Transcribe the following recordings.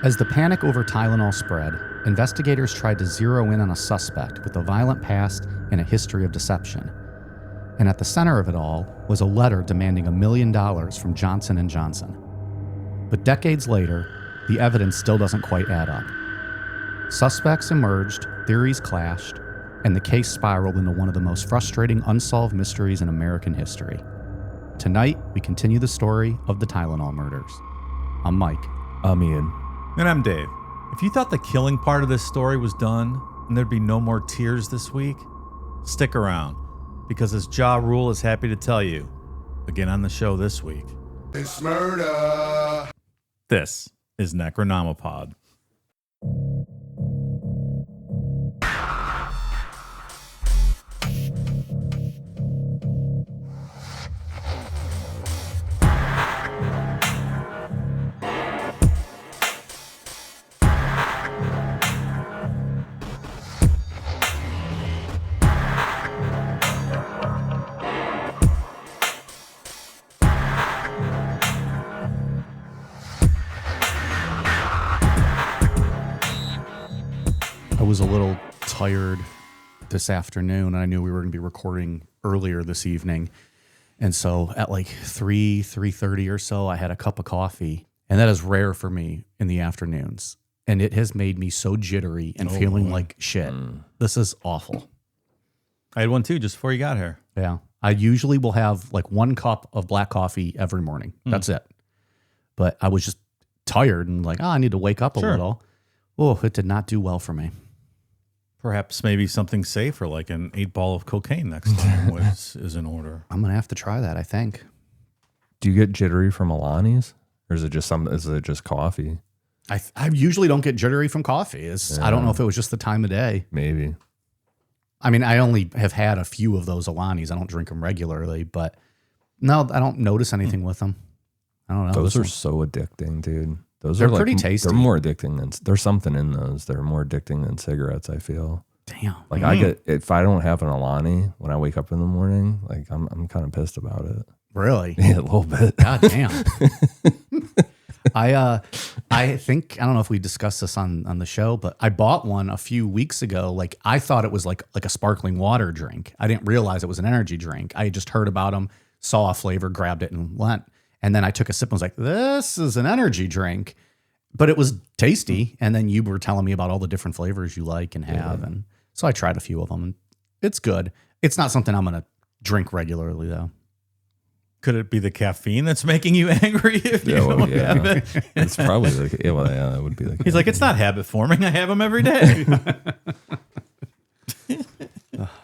As the panic over Tylenol spread, investigators tried to zero in on a suspect with a violent past and a history of deception. And at the center of it all was a letter demanding $1 million from Johnson & Johnson. But decades later, the evidence still doesn't quite add up. Suspects emerged, theories clashed, and the case spiraled into one of the most frustrating unsolved mysteries in American history. Tonight, we continue the story of the Tylenol murders. I'm Mike. I'm Ian. And I'm Dave. If you thought the killing part of this story was done and there'd be no more tears this week, stick around, because as Ja Rule is happy to tell you, again on the show this week, It's murder. This is Necronomipod. I was a little tired this afternoon, and I knew we were going to be recording earlier this evening. And so at like 3:30 or so, I had a cup of coffee, and that is rare for me in the afternoons. And it has made me so jittery and feeling like shit. This is awful. I had one too just before you got here. Yeah. I usually will have like 1 cup of black coffee every morning. That's it. But I was just tired and like, I need to wake up a little. Oh, it did not do well for me. Perhaps maybe something safer like an 8-ball of cocaine next time is in order. I'm going to have to try that, I think. Do you get jittery from Alani's, or is it just coffee? I usually don't get jittery from coffee. I don't know if it was just the time of day. Maybe. I mean, I only have had a few of those Alanis. I don't drink them regularly, but no, I don't notice anything with them. I don't know. Those are so addicting, dude. They're pretty tasty. They're more addicting than, there's something in those. They're more addicting than cigarettes, I feel. Damn. Like if I don't have an Alani when I wake up in the morning, like I'm kind of pissed about it. Really? Yeah, a little bit. God damn. I think, I don't know if we discussed this on the show, but I bought one a few weeks ago. Like I thought it was like a sparkling water drink. I didn't realize it was an energy drink. I had just heard about them, saw a flavor, grabbed it and went. And then I took a sip and was like, this is an energy drink. But it was tasty. And then you were telling me about all the different flavors you like and have. And so I tried a few of them. And it's good. It's not something I'm going to drink regularly, though. Could it be the caffeine that's making you angry if you don't have it? It's probably that would be the case. He's like, it's not habit forming. I have them every day. Do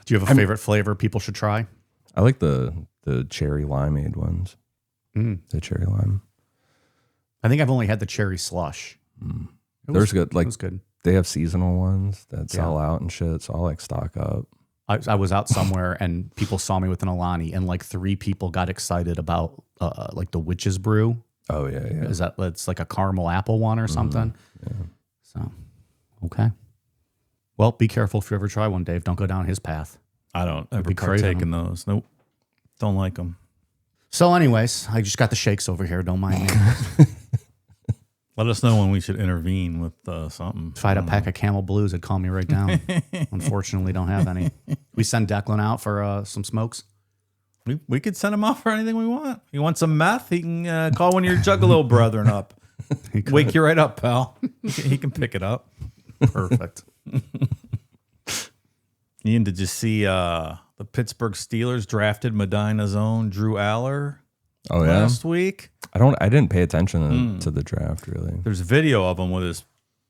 you have a favorite flavor people should try? I like the cherry limeade ones. The cherry lime. I think I've only had the cherry slush. There's good. Like it was good. They have seasonal ones that sell out and shit. So I'll like stock up. I was out somewhere and people saw me with an Alani, and like 3 people got excited about like the witch's brew. Oh yeah. It's like a caramel apple one or something. Yeah. So, okay. Well, be careful if you ever try one, Dave. Don't go down his path. I don't ever be craving partake in those. Nope. Don't like them. So anyways, I just got the shakes over here. Don't mind me. Let us know when we should intervene with something. If I had a pack of Camel Blues, it'd calm me right down. Unfortunately, don't have any. We send Declan out for some smokes. We could send him off for anything we want. You want some meth? He can call one of your Juggalo brethren up. Wake you right up, pal. He can pick it up. Perfect. Ian, did you see the Pittsburgh Steelers drafted Medina's own Drew Aller last week? I didn't pay attention to the draft really. There's video of him with his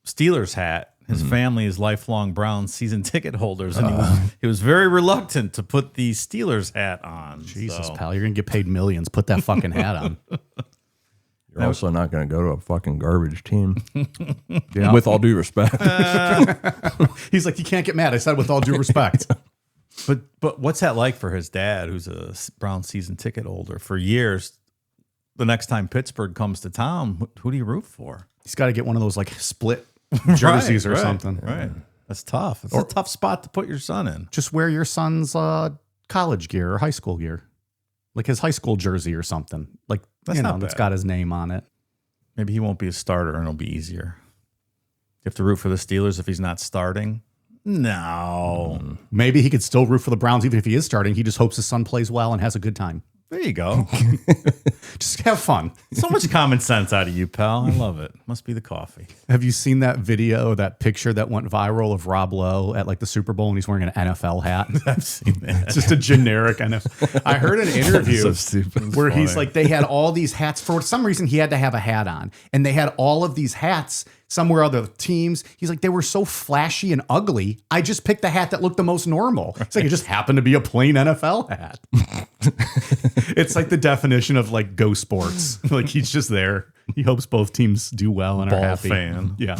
Steelers hat. His family is lifelong Browns season ticket holders, and he was very reluctant to put the Steelers hat on. Jesus, pal, you're gonna get paid millions. Put that fucking hat on. You're also not going to go to a fucking garbage team. With all due respect. He's like, you can't get mad. I said with all due respect. But what's that like for his dad, who's a Browns season ticket holder for years? The next time Pittsburgh comes to town, who do you root for? He's got to get one of those like split jerseys or something. Right. That's tough. It's a tough spot to put your son in. Just wear your son's college gear or high school gear. Like his high school jersey or something. Like, that's you know, not that's bad. got his name on it. Maybe he won't be a starter and it'll be easier. have to root for the Steelers if he's not starting? No. Maybe he could still root for the Browns even if he is starting. He just hopes his son plays well and has a good time. There you go. Just have fun. So much common sense out of you, pal. I love it. Must be the coffee. Have you seen that video, that picture that went viral of Rob Lowe at like the Super Bowl and he's wearing an NFL hat? I've seen that. It's just a generic NFL. I heard an interview So stupid. where he's like, they had all these hats. For some reason, he had to have a hat on. And they had all of these hats somewhere other teams. He's like, they were so flashy and ugly. I just picked the hat that looked the most normal. It's like, it just happened to be a plain NFL hat. It's like the definition of like go sports. Like he's just there. He hopes both teams do well and Ball are happy. fan. Yeah.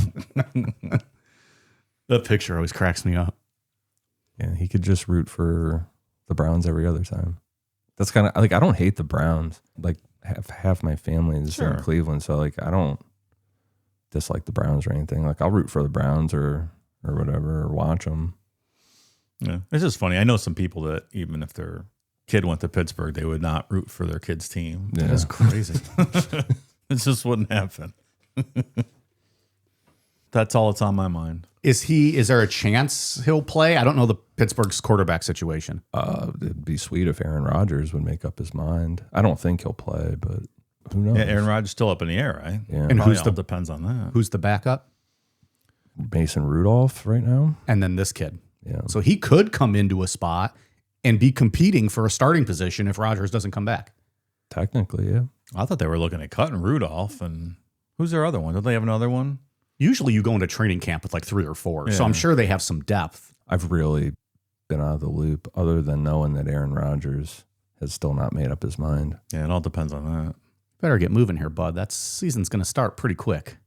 That picture always cracks me up. Yeah, he could just root for the Browns every other time. That's kind of like, I don't hate the Browns. Like half my family is in Cleveland, so like I don't dislike the Browns or anything. Like I'll root for the Browns or whatever, or watch them. Yeah, it's just funny. I know some people that even if their kid went to Pittsburgh, they would not root for their kid's team. Yeah. That's crazy. It just wouldn't happen. That's all that's on my mind. Is there a chance he'll play? I don't know the Pittsburgh's quarterback situation. It'd be sweet if Aaron Rodgers would make up his mind. I don't think he'll play, but who knows? Yeah, Aaron Rodgers still up in the air, right? Yeah. And Probably all depends on that. Who's the backup? Mason Rudolph right now. And then this kid. Yeah. So he could come into a spot and be competing for a starting position if Rodgers doesn't come back. Technically, yeah. I thought they were looking at cutting Rudolph. And who's their other one? Did they have another one? Usually you go into training camp with like 3 or 4. So Yeah. I'm sure they have some depth. I've really been out of the loop other than knowing that Aaron Rodgers has still not made up his mind. Yeah, it all depends on that. Better get moving here, bud. That season's going to start pretty quick.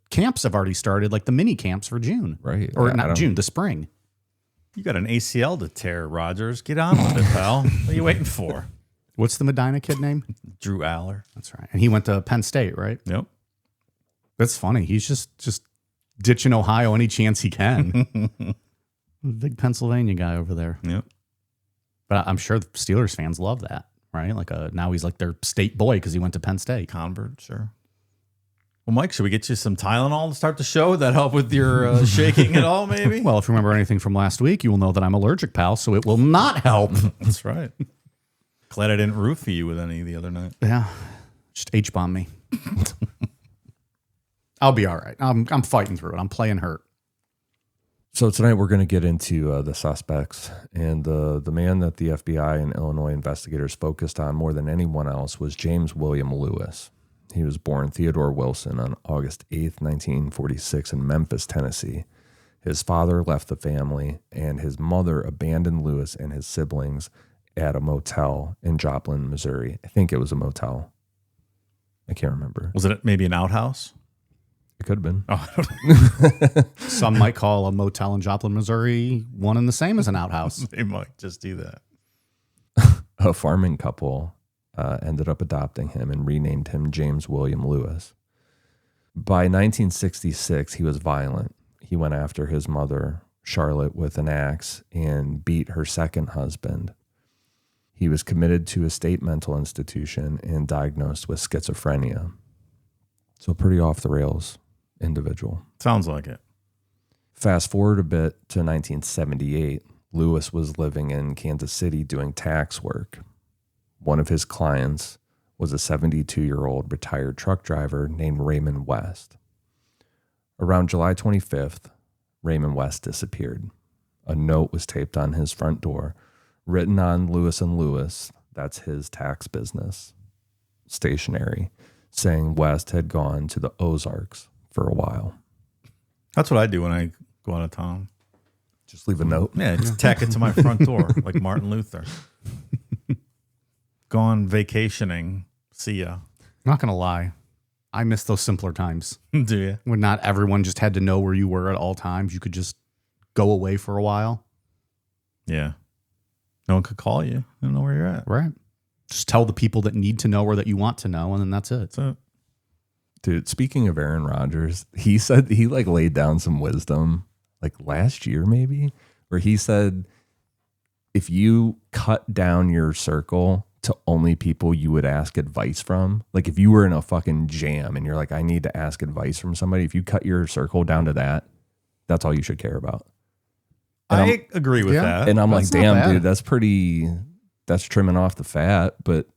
Camps have already started, like the mini camps for June. Right. Or Yeah, I not don't- June, the spring. You got an ACL to tear, Rodgers. Get on with it, pal. What are you waiting for? What's the Medina kid name? Drew Aller. That's right. And he went to Penn State, right? Yep. That's funny. He's just ditching Ohio any chance he can. Big Pennsylvania guy over there. Yep. But I'm sure the Steelers fans love that, right? Like now he's like their state boy because he went to Penn State. Convert, sure. Well, Mike, should we get you some Tylenol to start the show? Would that help with your shaking at all, maybe? Well, if you remember anything from last week, you will know that I'm allergic, pal, so it will not help. That's right. Glad I didn't roofie you with any the other night. Yeah, just H-bomb me. I'll be all right. I'm fighting through it. I'm playing hurt. So tonight we're going to get into the suspects, and the man that the FBI and Illinois investigators focused on more than anyone else was James William Lewis. He was born Theodore Wilson on August 8th, 1946 in Memphis, Tennessee. His father left the family, and his mother abandoned Lewis and his siblings at a motel in Joplin, Missouri. I think it was a motel. I can't remember. Was it maybe an outhouse? It could have been. Oh, I don't know. Some might call a motel in Joplin, Missouri, one and the same as an outhouse. They might just do that. A farming couple ended up adopting him and renamed him James William Lewis. By 1966, he was violent. He went after his mother, Charlotte, with an axe and beat her second husband. He was committed to a state mental institution and diagnosed with schizophrenia. So pretty off the rails individual. Sounds like it. Fast forward a bit to 1978, Lewis was living in Kansas City doing tax work. One of his clients was a 72-year-old retired truck driver named Raymond West. Around July 25th, Raymond West disappeared. A note was taped on his front door, written on Lewis & Lewis, that's his tax business, stationery, saying West had gone to the Ozarks for a while. That's what I do when I go out of town. Just leave a note. Yeah, just tack it to my front door like Martin Luther. Gone vacationing. See ya. I'm not going to lie. I miss those simpler times Do you? when not everyone just had to know where you were at all times. You could just go away for a while. Yeah. No one could call you. They don't know where you're at. Right. Just tell the people that need to know or that you want to know, and then that's it. So Dude, speaking of Aaron Rodgers, he said he like laid down some wisdom like last year maybe, where he said if you cut down your circle to only people you would ask advice from, like if you were in a fucking jam and you're like, I need to ask advice from somebody, if you cut your circle down to that, That's all you should care about. And I agree with Yeah. that. And I'm like, That's not damn, bad. dude, that's trimming off the fat, but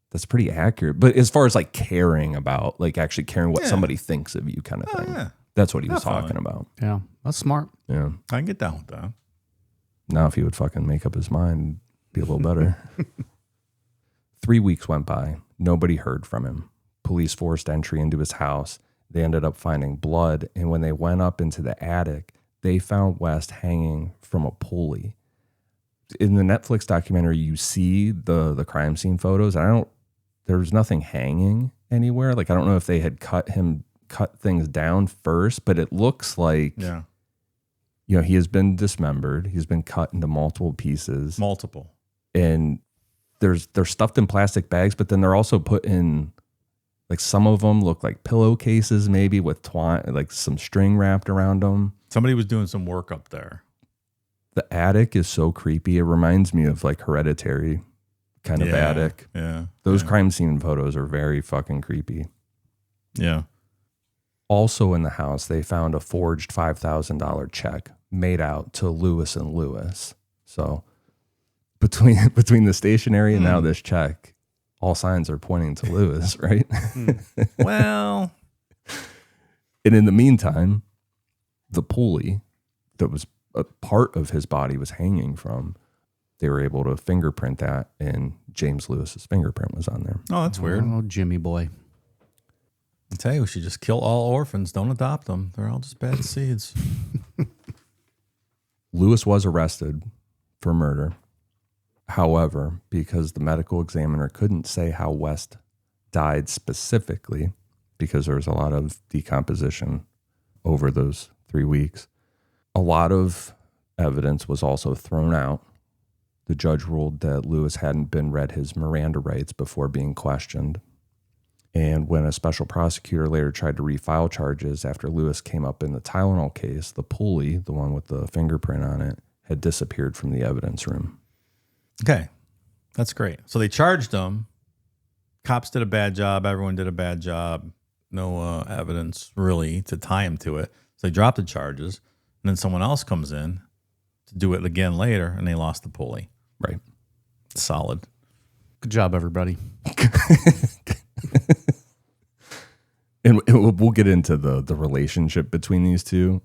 that's pretty accurate. But as far as like caring about, like actually caring what Yeah. somebody thinks of you kind of thing. yeah. That's what he was Definitely. talking about. Yeah, that's smart. Yeah. I can get down with that. Now, if he would fucking make up his mind, it'd be a little better. 3 weeks went by. Nobody heard from him. Police forced entry into his house. They ended up finding blood. And when they went up into the attic, they found West hanging from a pulley. In the Netflix documentary, you see the crime scene photos. There was nothing hanging anywhere. Like, I don't know if they had cut things down first, but it looks like, Yeah. you know, he has been dismembered. He's been cut into multiple pieces. Multiple. And they're stuffed in plastic bags, but then they're also put in, like, some of them look like pillowcases, maybe with twine, like some string wrapped around them. Somebody was doing some work up there. The attic is so creepy. It reminds me of like Hereditary kind of attic. Yeah. Those yeah. crime scene photos are very fucking creepy. Yeah. Also in the house, they found a forged $5,000 check made out to Lewis and Lewis. So between the stationery and now this check, all signs are pointing to Lewis, right? Well, And in the meantime, the pulley that was a part of his body was hanging from, they were able to fingerprint that, and James Lewis's fingerprint was on there. oh, that's weird. Oh, Jimmy boy. I tell you, we should just kill all orphans. Don't adopt them. They're all just bad seeds. Lewis was arrested for murder. However, because the medical examiner couldn't say how West died specifically, because there was a lot of decomposition over those 3 weeks, a lot of evidence was also thrown out. The judge ruled that Lewis hadn't been read his Miranda rights before being questioned. And when a special prosecutor later tried to refile charges after Lewis came up in the Tylenol case, the pulley, the one with the fingerprint on it, had disappeared from the evidence room. Okay. That's great. So they charged him. Cops did a bad job. Everyone did a bad job. No evidence really to tie him to it. So they dropped the charges. And then someone else comes in to do it again later, and they lost the pulley. Right. Solid. Good job, everybody. And we'll get into the relationship between these two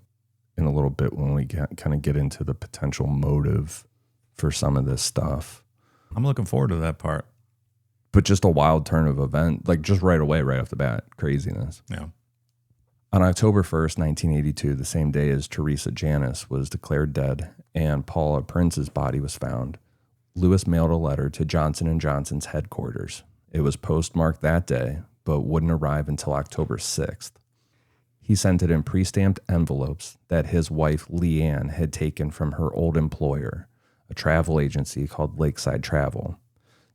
in a little bit when we kind of get into the potential motive for some of this stuff. I'm looking forward to that part. But just a wild turn of event, like just right away, right off the bat, craziness. Yeah. On October 1st, 1982, the same day as Teresa Janis was declared dead and Paula Prince's body was found, Lewis mailed a letter to Johnson & Johnson's headquarters. It was postmarked that day, but wouldn't arrive until October 6th. He sent it in pre-stamped envelopes that his wife, Leanne, had taken from her old employer, a travel agency called Lakeside Travel.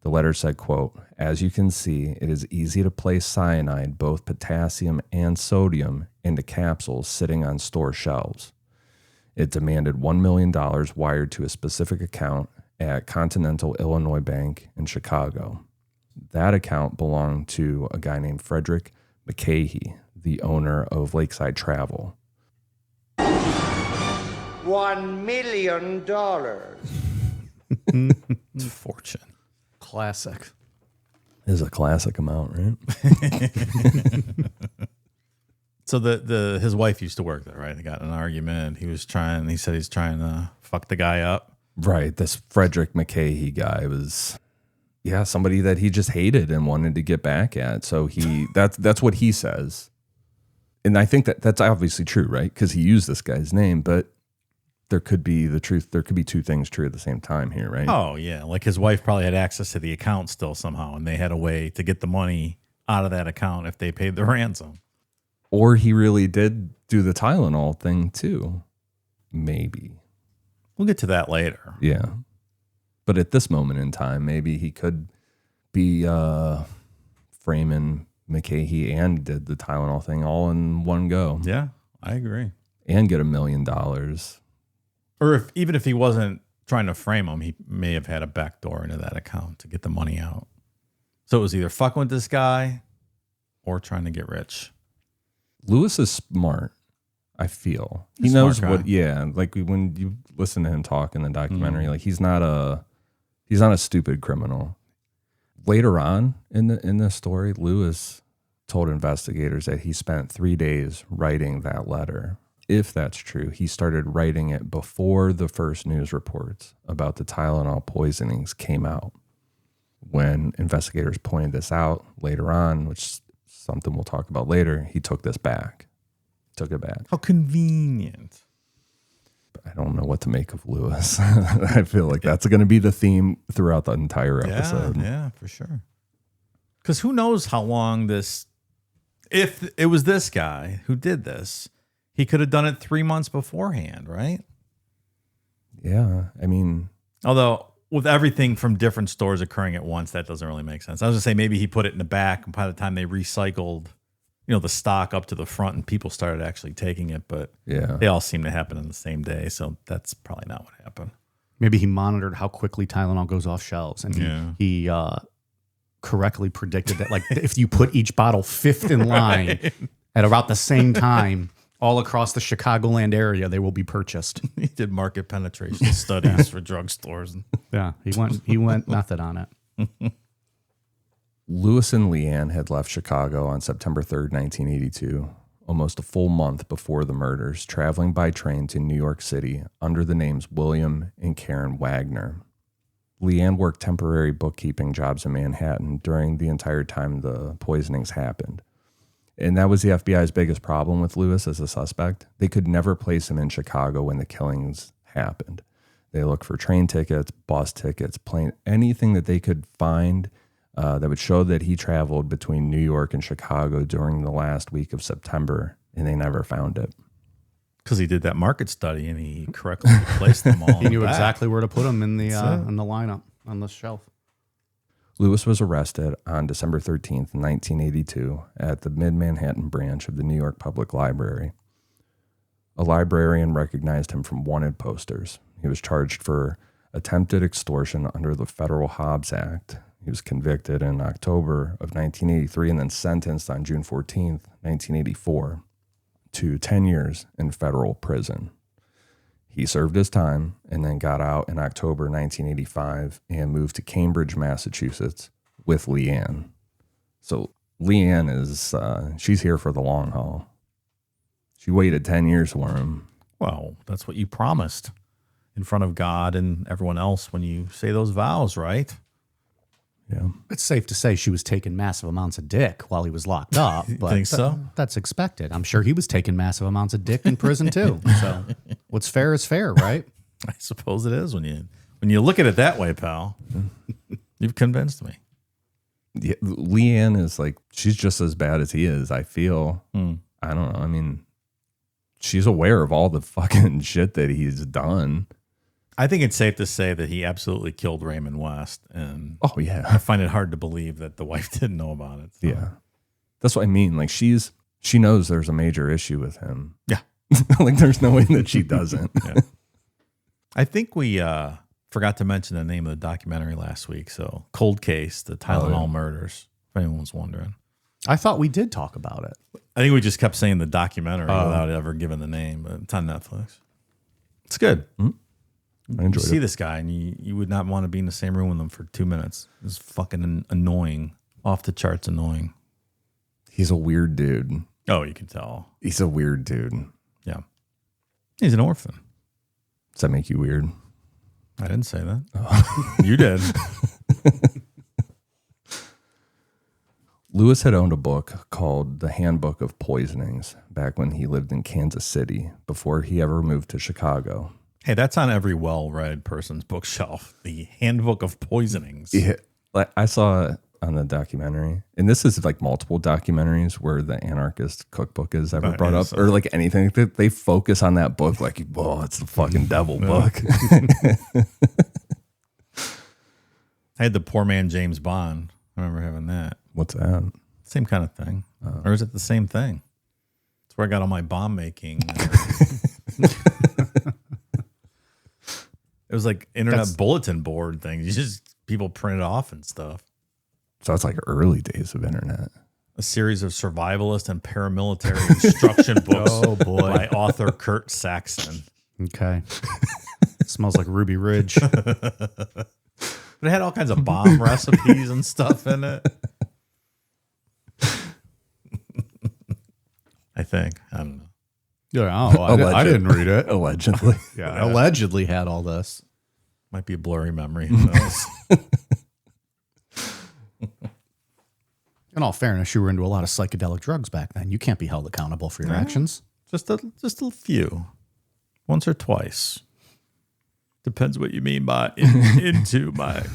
The letter said, quote, "As you can see, it is easy to place cyanide, both potassium and sodium, into capsules sitting on store shelves. It demanded $1 million wired to a specific account at Continental Illinois Bank in Chicago. That account belonged to a guy named Frederick McCahey, the owner of Lakeside Travel." $1 million. It's a fortune. Classic. Is a classic amount, right? So his wife used to work there, right? They got in an argument. He said he's trying to fuck the guy up. Right. This Frederick McCahey guy was, somebody that he just hated and wanted to get back at. So that's what he says. And I think that's obviously true, right? Because he used this guy's name, but there could be the truth. There could be two things true at the same time here, right? Oh, yeah. Like his wife probably had access to the account still somehow, and they had a way to get the money out of that account if they paid the ransom. Or he really did do the Tylenol thing too. Maybe. We'll get to that later. Yeah. But at this moment in time, maybe he could be framing McCahey and did the Tylenol thing all in one go. Yeah, I agree. And get $1 million. Or even if he wasn't trying to frame him, he may have had a backdoor into that account to get the money out. So it was either fucking with this guy or trying to get rich. Lewis is smart. I feel he He's knows smart what. guy. Yeah, like when you listen to him talk in the documentary, like he's not a stupid criminal. Later on in the story, Lewis told investigators that he spent 3 days writing that letter. If that's true, he started writing it before the first news reports about the Tylenol poisonings came out. When investigators pointed this out later on, which is something we'll talk about later, he took it back. How convenient. I don't know what to make of Lewis. I feel like that's going to be the theme throughout the entire episode. Yeah, for sure. Because who knows how long this, if it was this guy who did this, he could have done it 3 months beforehand, right? Yeah. I mean, Although with everything from different stores occurring at once, that doesn't really make sense. I was going to say maybe he put it in the back, and by the time they recycled, the stock up to the front and people started actually taking it, but yeah. they all seem to happen on the same day. So that's probably not what happened. Maybe he monitored how quickly Tylenol goes off shelves, and he correctly predicted that, like, if you put each bottle fifth in line at about the same time, all across the Chicagoland area, they will be purchased. He did market penetration studies for drugstores. Yeah, he went method on it. Lewis and Leanne had left Chicago on September 3rd, 1982, almost a full month before the murders, traveling by train to New York City under the names William and Karen Wagner. Leanne worked temporary bookkeeping jobs in Manhattan during the entire time the poisonings happened. And that was the FBI's biggest problem with Lewis as a suspect. They could never place him in Chicago when the killings happened. They looked for train tickets, bus tickets, plane, anything that they could find that would show that he traveled between New York and Chicago during the last week of September, and they never found it. Because he did that market study and he correctly placed them all. He knew exactly where to put them in the lineup on the shelf. Lewis was arrested on December 13th, 1982, at the Mid-Manhattan branch of the New York Public Library. A librarian recognized him from wanted posters. He was charged for attempted extortion under the Federal Hobbs Act. He was convicted in October of 1983 and then sentenced on June 14th, 1984, to 10 years in federal prison. He served his time and then got out in October 1985 and moved to Cambridge, Massachusetts with Leanne. So Leanne is, she's here for the long haul. She waited 10 years for him. Well, that's what you promised in front of God and everyone else when you say those vows, right? Yeah. It's safe to say she was taking massive amounts of dick while he was locked up. But think so? That's expected. I'm sure he was taking massive amounts of dick in prison too. So what's fair is fair, right? I suppose it is when you look at it that way, pal. You've convinced me. Yeah, Leanne is like, she's just as bad as he is, I feel. I don't know. I mean, she's aware of all the fucking shit that he's done. I think it's safe to say that he absolutely killed Raymond West. And Oh, yeah. I find it hard to believe that the wife didn't know about it. So. Yeah. That's what I mean. Like, she knows there's a major issue with him. Yeah. Like, there's no way that she doesn't. Yeah. I think we forgot to mention the name of the documentary last week. So, Cold Case, the Tylenol Murders, if anyone's wondering. I thought we did talk about it. I think we just kept saying the documentary without ever giving the name, but it's on Netflix. It's good. I You enjoyed see it. this guy and you would not want to be in the same room with him for 2 minutes. It's fucking annoying. Off the charts annoying. He's a weird dude. Oh, you can tell. He's a weird dude. Yeah. He's an orphan. Does that make you weird? I didn't say that. You did. Lewis had owned a book called The Handbook of Poisonings back when he lived in Kansas City before he ever moved to Chicago. Hey, that's on every well-read person's bookshelf. The Handbook of Poisonings. Yeah, like I saw it on the documentary, and this is like multiple documentaries where the anarchist cookbook is ever brought up, or like anything that they focus on that book, like, oh, it's the fucking devil book. I had the Poor Man James Bond. I remember having that. What's that? Same kind of thing. Or is it the same thing? It's where I got all my bomb making. It was like internet bulletin board things. You just people print it off and stuff. So it's like early days of internet. a series of survivalist and paramilitary instruction books by author Kurt Saxon. Okay. Smells like Ruby Ridge. But it had all kinds of bomb recipes and stuff in it. I think. I don't know. Yeah, I didn't read it. Allegedly. Yeah, allegedly had all this. Might be a blurry memory. Who knows? In all fairness, you were into a lot of psychedelic drugs back then. You can't be held accountable for your actions. Just a few. Once or twice. Depends what you mean by into, Mike.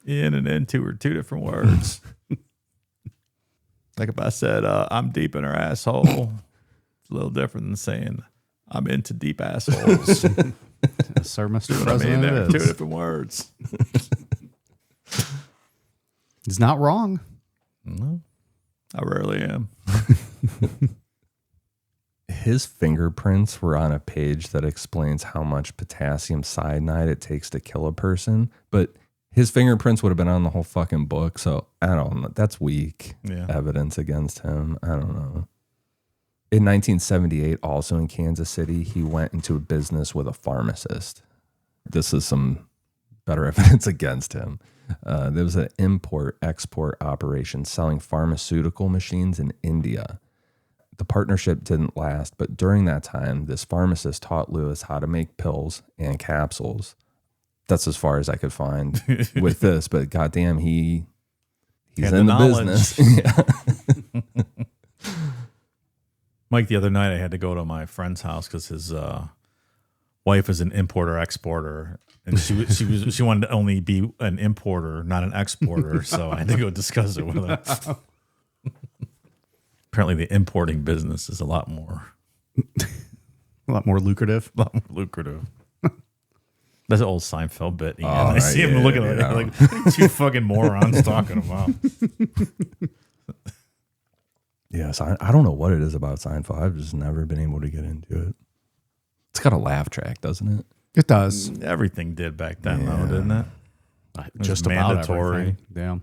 In and into are two different words. Like if I said, I'm deep in her asshole, it's a little different than saying I'm into deep assholes. Yes, sir, Mr. President. They're it two is. different words. He's not wrong. No, I rarely am. His fingerprints were on a page that explains how much potassium cyanide it takes to kill a person, but his fingerprints would have been on the whole fucking book. So I don't know. That's weak evidence against him. I don't know. In 1978, also in Kansas City, he went into a business with a pharmacist. This is some better evidence against him. There was an import-export operation selling pharmaceutical machines in India. The partnership didn't last, but during that time, this pharmacist taught Lewis how to make pills and capsules. That's as far as I could find with this, but goddamn, he's in the business. Yeah. Mike, the other night I had to go to my friend's house because his wife is an importer-exporter, and she wanted to only be an importer, not an exporter. So I had to go discuss it with her. Apparently, the importing business is a lot more lucrative. That's an old Seinfeld bit. Ian. Oh, I right, see him looking at it like two fucking morons talking about. Yes, I don't know what it is about Seinfeld. I've just never been able to get into it. It's got a laugh track, doesn't it? It does. Everything did back then, though, didn't it? Just was about mandatory. everything. Yeah.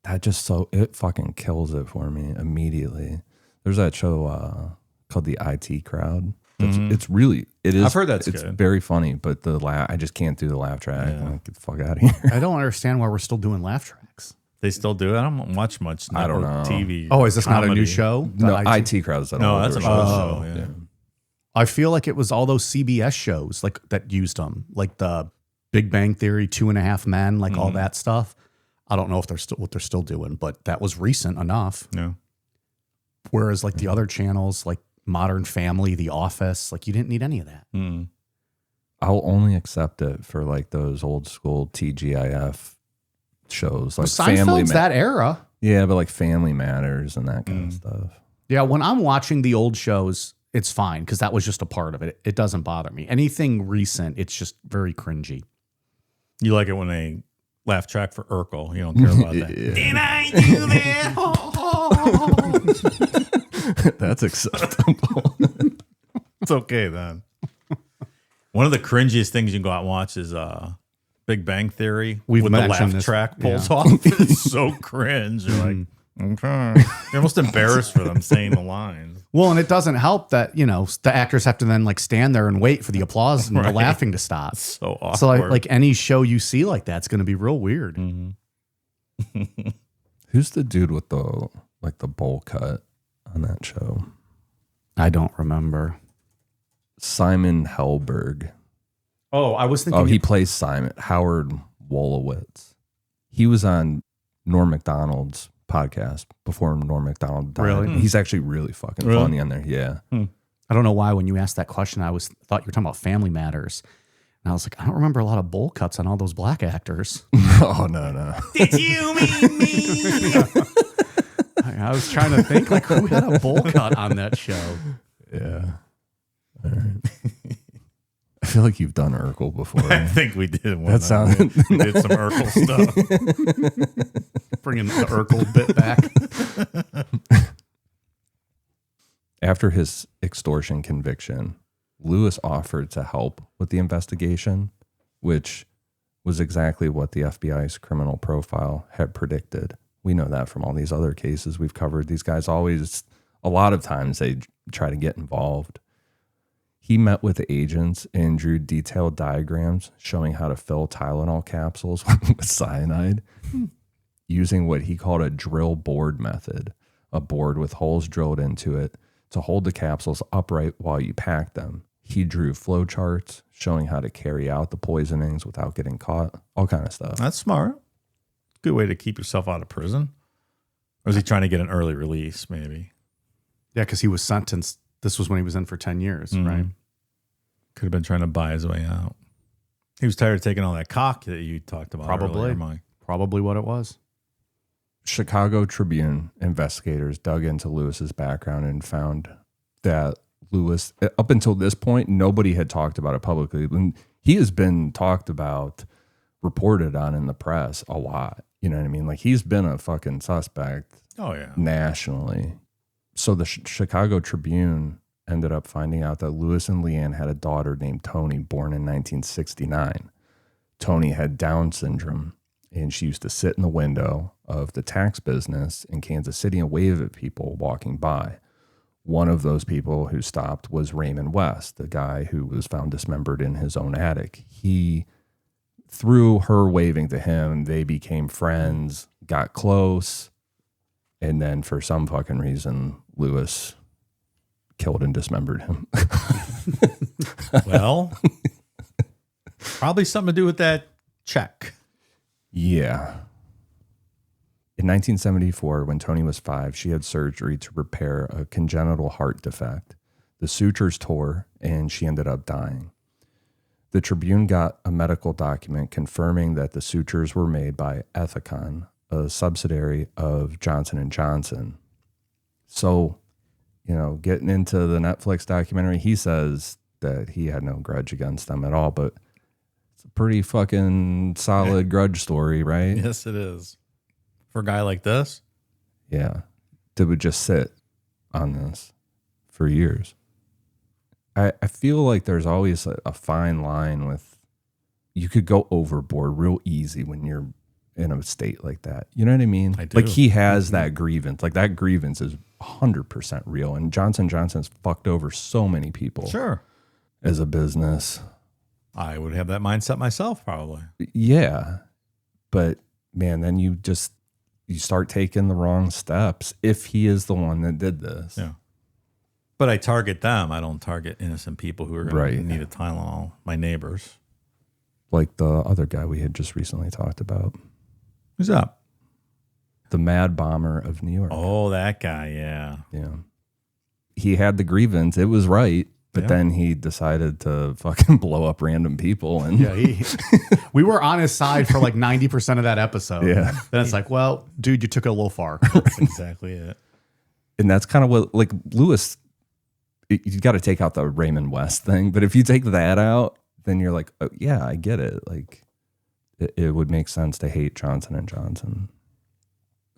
That just it fucking kills it for me immediately. There's that show called The IT Crowd. It's really, it is. I've heard that's it's good. very funny, but the I just can't do the laugh track. I'm like, get the fuck out of here. I don't understand why we're still doing laugh tracks. They still do it. I don't watch much. I don't network know. TV. Oh, is this not a new comedy. show? No, The IT Crowd's that No, older that's an show. old show. Yeah. I feel like it was all those CBS shows like that used them, like the Big Bang Theory, 2.5 Men, like all that stuff. I don't know if they're still what they're still doing, but that was recent enough. No. Whereas like the other channels, like Modern Family, The Office, like you didn't need any of that. I'll only accept it for like those old school TGIF shows, like Seinfeld's that era. Yeah, but like Family Matters and that kind of stuff. Yeah, when I'm watching the old shows, it's fine because that was just a part of it. It doesn't bother me. Anything recent, it's just very cringy. You like it when they laugh track for Urkel. You don't care about that. Did I do that? That's acceptable. It's okay then. One of the cringiest things you can go out and watch is Big Bang Theory. We've with the mentioned laugh this. track pulls Yeah. off. It's so cringe. You're like, okay. You're almost embarrassed for them saying the lines. Well, and it doesn't help that, you know, the actors have to then like stand there and wait for the applause and the Right. laughing to stop. So awkward. So like any show you see like that's going to be real weird. Who's the dude with the bowl cut on that show? I don't remember. Simon Helberg. Oh, I was thinking. Oh, he plays Simon. Howard Wolowitz. He was on Norm Macdonald's podcast before Norm Macdonald died. Really? He's actually really fucking funny on there. Yeah. I don't know why when you asked that question, I thought you were talking about Family Matters. And I was like, I don't remember a lot of bowl cuts on all those black actors. Oh, no. Did you mean me? I was trying to think like who had a bowl cut on that show. Yeah. All right. I feel like you've done Urkel before. I think we did. One That sounded- we did some Urkel stuff. Bringing the Urkel bit back. After his extortion conviction, Lewis offered to help with the investigation, which was exactly what the FBI's criminal profile had predicted. We know that from all these other cases we've covered. These guys always, a lot of times, they try to get involved. He met with agents and drew detailed diagrams showing how to fill Tylenol capsules with cyanide using what he called a drill board method, a board with holes drilled into it to hold the capsules upright while you pack them. He drew flow charts showing how to carry out the poisonings without getting caught, all kind of stuff. That's smart. Good way to keep yourself out of prison. Or is he trying to get an early release, maybe? Yeah, because he was sentenced. This was when he was in for 10 years, right? Could have been trying to buy his way out. He was tired of taking all that cock that you talked about earlier, Mike. Probably what it was. Chicago Tribune investigators dug into Lewis's background and found that Lewis, up until this point, nobody had talked about it publicly. And he has been talked about, reported on in the press a lot. You know what I mean? Like, he's been a fucking suspect nationally. So the Chicago Tribune ended up finding out that Lewis and Leanne had a daughter named Tony, born in 1969. Tony had Down syndrome, and she used to sit in the window of the tax business in Kansas City and wave at people walking by. One of those people who stopped was Raymond West, the guy who was found dismembered in his own attic. Through her waving to him, they became friends, got close, and then for some fucking reason, Lewis killed and dismembered him. Well, probably something to do with that check. Yeah. In 1974, when Tony was 5, she had surgery to repair a congenital heart defect. The sutures tore, and she ended up dying. The Tribune got a medical document confirming that the sutures were made by Ethicon, a subsidiary of Johnson & Johnson. So, you know, getting into the Netflix documentary, he says that he had no grudge against them at all, but it's a pretty fucking solid grudge story, right? Yes, it is. For a guy like this? Yeah. That would just sit on this for years. I feel like there's always a fine line with, you could go overboard real easy when you're in a state like that. You know what I mean? I do. Like, he has that grievance. Like, that grievance is 100% real. And Johnson & Johnson's fucked over so many people. Sure. As a business. I would have that mindset myself, probably. Yeah. But, man, then you start taking the wrong steps if he is the one that did this. Yeah. But I target them. I don't target innocent people who are going to need a Tylenol, my neighbors. Like the other guy we had just recently talked about. Who's that? The Mad Bomber of New York. Oh, that guy, yeah. Yeah. He had the grievance. It was right. But then he decided to fucking blow up random people. And we were on his side for like 90% of that episode. Yeah. Then it's like, well, dude, you took it a little far. That's exactly it. And that's kind of what, like, Lewis, you got to take out the Raymond West thing. But if you take that out, then you're like, oh, yeah, I get it. Like, it would make sense to hate Johnson & Johnson.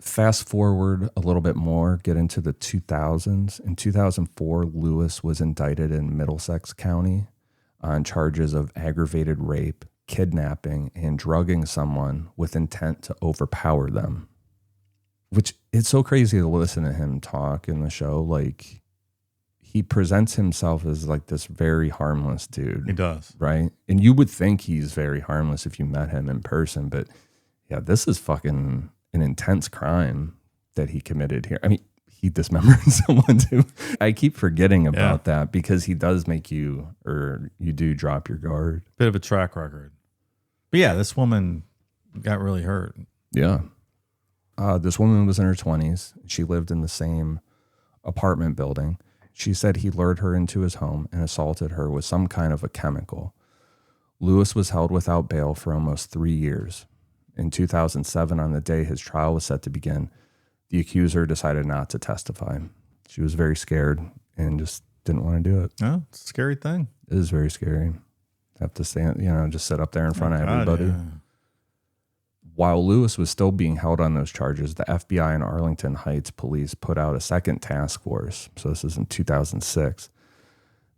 Fast forward a little bit more, get into the 2000s. In 2004, Lewis was indicted in Middlesex County on charges of aggravated rape, kidnapping, and drugging someone with intent to overpower them. Which, it's so crazy to listen to him talk in the show. Like, he presents himself as like this very harmless dude. He does. Right? And you would think he's very harmless if you met him in person. But yeah, this is fucking an intense crime that he committed here. I mean, he dismembered someone too. I keep forgetting about that because he does make you, or you do drop your guard. Bit of a track record. But yeah, this woman got really hurt. Yeah. This woman was in her 20s. She lived in the same apartment building. She said he lured her into his home and assaulted her with some kind of a chemical. Lewis was held without bail for almost 3 years. In 2007, on the day his trial was set to begin, the accuser decided not to testify. She was very scared and just didn't want to do it. Oh, it's a scary thing. It is very scary. Have to stand, just sit up there in front of everybody. Yeah. While Lewis was still being held on those charges, the FBI and Arlington Heights police put out a second task force. So this is in 2006.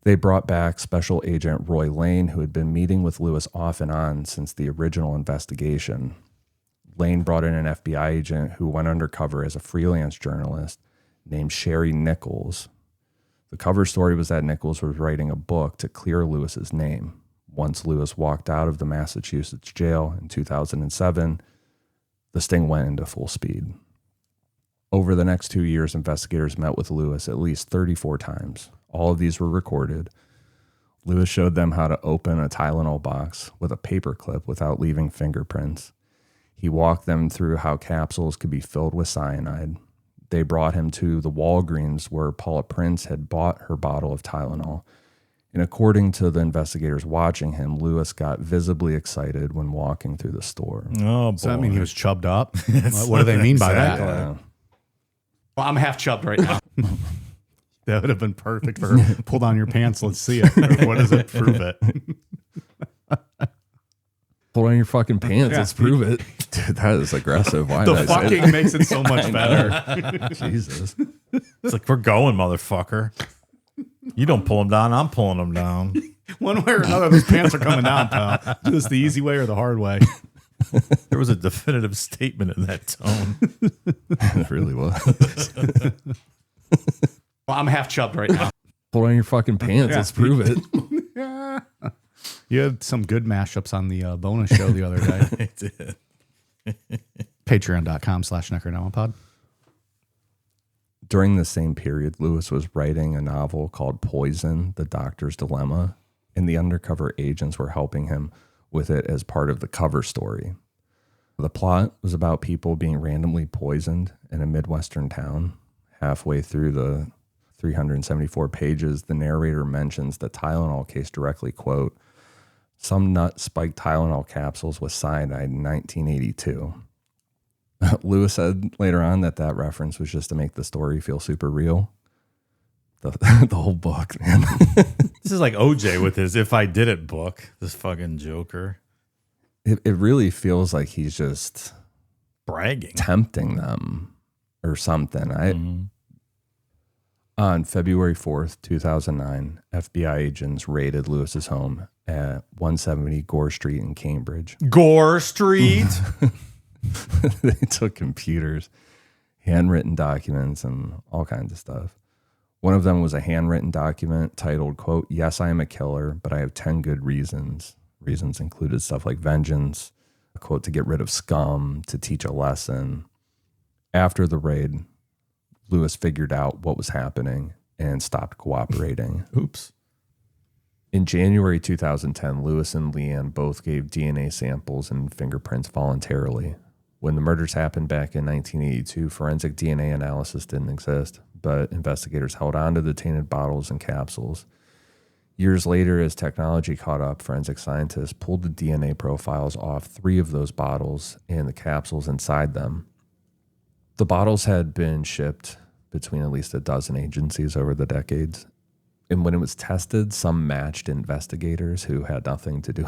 They brought back Special Agent Roy Lane, who had been meeting with Lewis off and on since the original investigation. Lane brought in an FBI agent who went undercover as a freelance journalist named Sherry Nichols. The cover story was that Nichols was writing a book to clear Lewis's name. Once Lewis walked out of the Massachusetts jail in 2007, the sting went into full speed. Over the next 2 years, investigators met with Lewis at least 34 times. All of these were recorded. Lewis showed them how to open a Tylenol box with a paper clip without leaving fingerprints. He walked them through how capsules could be filled with cyanide. They brought him to the Walgreens where Paula Prince had bought her bottle of Tylenol. And according to the investigators watching him, Lewis got visibly excited when walking through the store. Oh, boy. Does that mean he was chubbed up? What do they mean by that? Yeah. Well, I'm half chubbed right now. That would have been perfect for pull down your pants. Let's see it. What does it prove it? Pull on your fucking pants. Let's prove it. Dude, that is aggressive. Why The did I say fucking that? makes it so much better. Jesus. It's like, we're going, motherfucker. You don't pull them down, I'm pulling them down. One way or another, those pants are coming down, pal. Do this the easy way or the hard way. There was a definitive statement in that tone. It really was. Well, I'm half chubbed right now. Pull on your fucking pants. Let's prove it. You had some good mashups on the bonus show the other day. I did. Patreon.com/NecroNomaPod. During the same period, Lewis was writing a novel called Poison, The Doctor's Dilemma, and the undercover agents were helping him with it as part of the cover story. The plot was about people being randomly poisoned in a Midwestern town. Halfway through the 374 pages, the narrator mentions the Tylenol case directly, quote, "Some nut spiked Tylenol capsules with cyanide in 1982. Lewis said later on that reference was just to make the story feel super real. The whole book, man. This is like OJ with his If I Did It book. This fucking joker. It really feels like he's just Bragging. tempting them or something. On February 4th, 2009, FBI agents raided Lewis's home at 170 Gore Street in Cambridge. Gore Street. They took computers, handwritten documents, and all kinds of stuff. One of them was a handwritten document titled, quote, "Yes, I am a killer, but I have 10 good reasons." Reasons included stuff like vengeance, a quote, "to get rid of scum, to teach a lesson." After the raid, Lewis figured out what was happening and stopped cooperating. Oops. In January 2010, Lewis and Leanne both gave DNA samples and fingerprints voluntarily. When the murders happened back in 1982, forensic DNA analysis didn't exist, but investigators held on to the tainted bottles and capsules. Years later, as technology caught up, forensic scientists pulled the DNA profiles off 3 of those bottles and the capsules inside them. The bottles had been shipped between at least a dozen agencies over the decades. And when it was tested, some matched investigators who had nothing to do,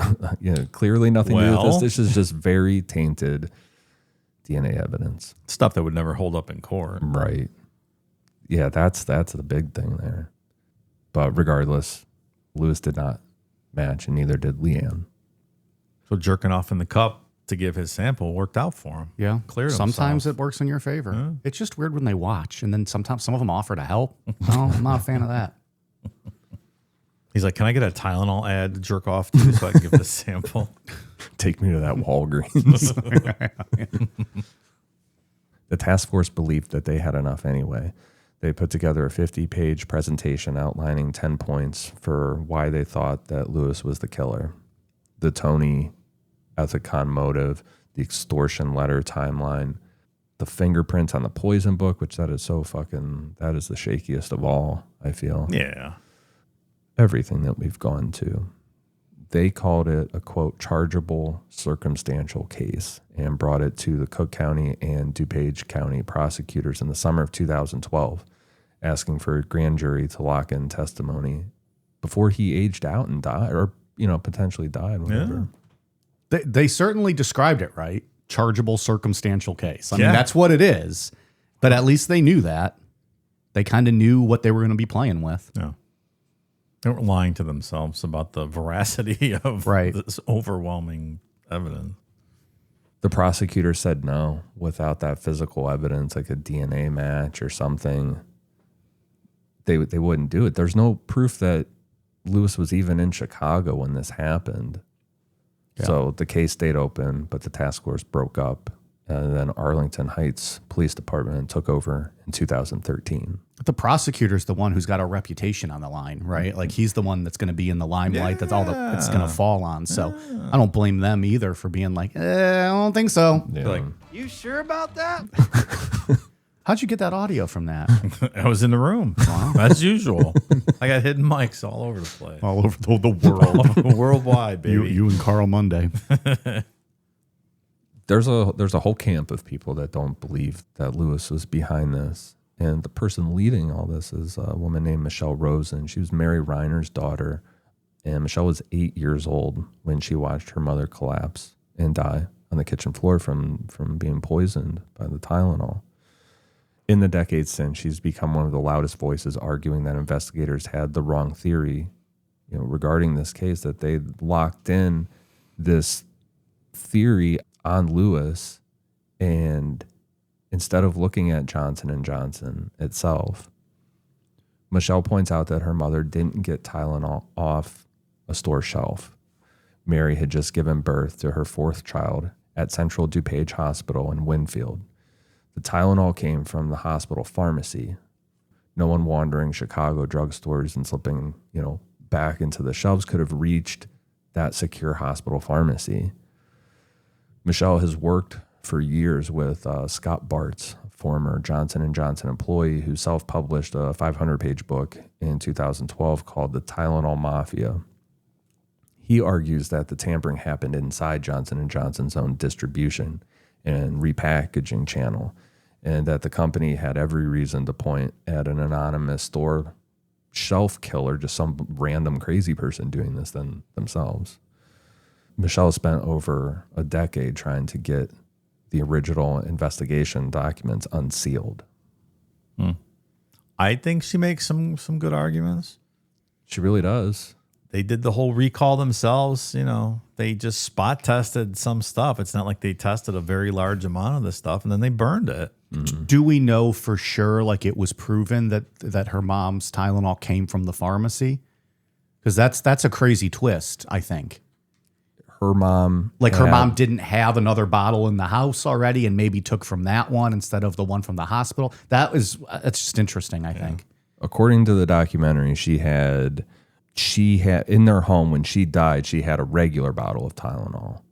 clearly nothing to do with this. This is just very tainted DNA evidence. Stuff that would never hold up in court. Right. Yeah, that's the big thing there. But regardless, Lewis did not match, and neither did Leanne. So jerking off in the cup to give his sample worked out for him. Yeah. Cleared Sometimes himself. it works in your favor. It's just weird when they watch, and then sometimes some of them offer to help. No, I'm not a fan of that. He's like, can I get a Tylenol ad to jerk off to so I can give this sample? Take me to that Walgreens. The task force believed that they had enough anyway. They put together a 50-page presentation outlining 10 points for why they thought that Lewis was the killer. The Tony Ethicon motive, the extortion letter timeline, the fingerprints on the poison book, which that is the shakiest of all, I feel. Yeah. Everything that we've gone to. They called it a, quote, chargeable circumstantial case and brought it to the Cook County and DuPage County prosecutors in the summer of 2012, asking for a grand jury to lock in testimony before he aged out and died, or, potentially died. Whatever. Yeah. They certainly described it right. Chargeable circumstantial case. I mean, that's what it is. But at least they knew that. They kind of knew what they were going to be playing with. Yeah. They weren't lying to themselves about the veracity of this overwhelming evidence. The prosecutor said no. Without that physical evidence, like a DNA match or something, they wouldn't do it. There's no proof that Lewis was even in Chicago when this happened. Yeah. So the case stayed open, but the task force broke up. And then Arlington Heights Police Department took over in 2013. The prosecutor's the one who's got a reputation on the line, right? Like he's the one that's going to be in the limelight. That's all that it's going to fall on. So I don't blame them either for being like, I don't think so. Yeah. Like, You sure about that? How'd you get that audio from that? I was in the room, as usual. I got hidden mics all over the place, All over the world. worldwide, baby. You and Carl Monday. There's a whole camp of people that don't believe that Lewis was behind this. And the person leading all this is a woman named Michelle Rosen. She was Mary Reiner's daughter. And Michelle was 8 years old when she watched her mother collapse and die on the kitchen floor from being poisoned by the Tylenol. In the decades since, she's become one of the loudest voices arguing that investigators had the wrong theory, regarding this case, that they locked in this theory on Lewis, and instead of looking at Johnson & Johnson itself, Michelle points out that her mother didn't get Tylenol off a store shelf. Mary had just given birth to her fourth child at Central DuPage Hospital in Winfield. The Tylenol came from the hospital pharmacy. No one wandering Chicago drugstores and slipping, back into the shelves could have reached that secure hospital pharmacy. Michelle has worked for years with Scott Bartz, former Johnson & Johnson employee who self-published a 500-page book in 2012 called The Tylenol Mafia. He argues that the tampering happened inside Johnson & Johnson's own distribution and repackaging channel, and that the company had every reason to point at an anonymous store shelf killer, just some random crazy person doing this than themselves. Michelle spent over a decade trying to get the original investigation documents unsealed. I think she makes some good arguments. She really does. They did the whole recall themselves. They just spot tested some stuff. It's not like they tested a very large amount of this stuff and then they burned it. Mm-hmm. Do we know for sure, like it was proven that her mom's Tylenol came from the pharmacy? Because that's a crazy twist, I think. Her mom... her mom didn't have another bottle in the house already and maybe took from that one instead of the one from the hospital. That's just interesting, I think. According to the documentary, she had in their home when she died, she had a regular bottle of Tylenol.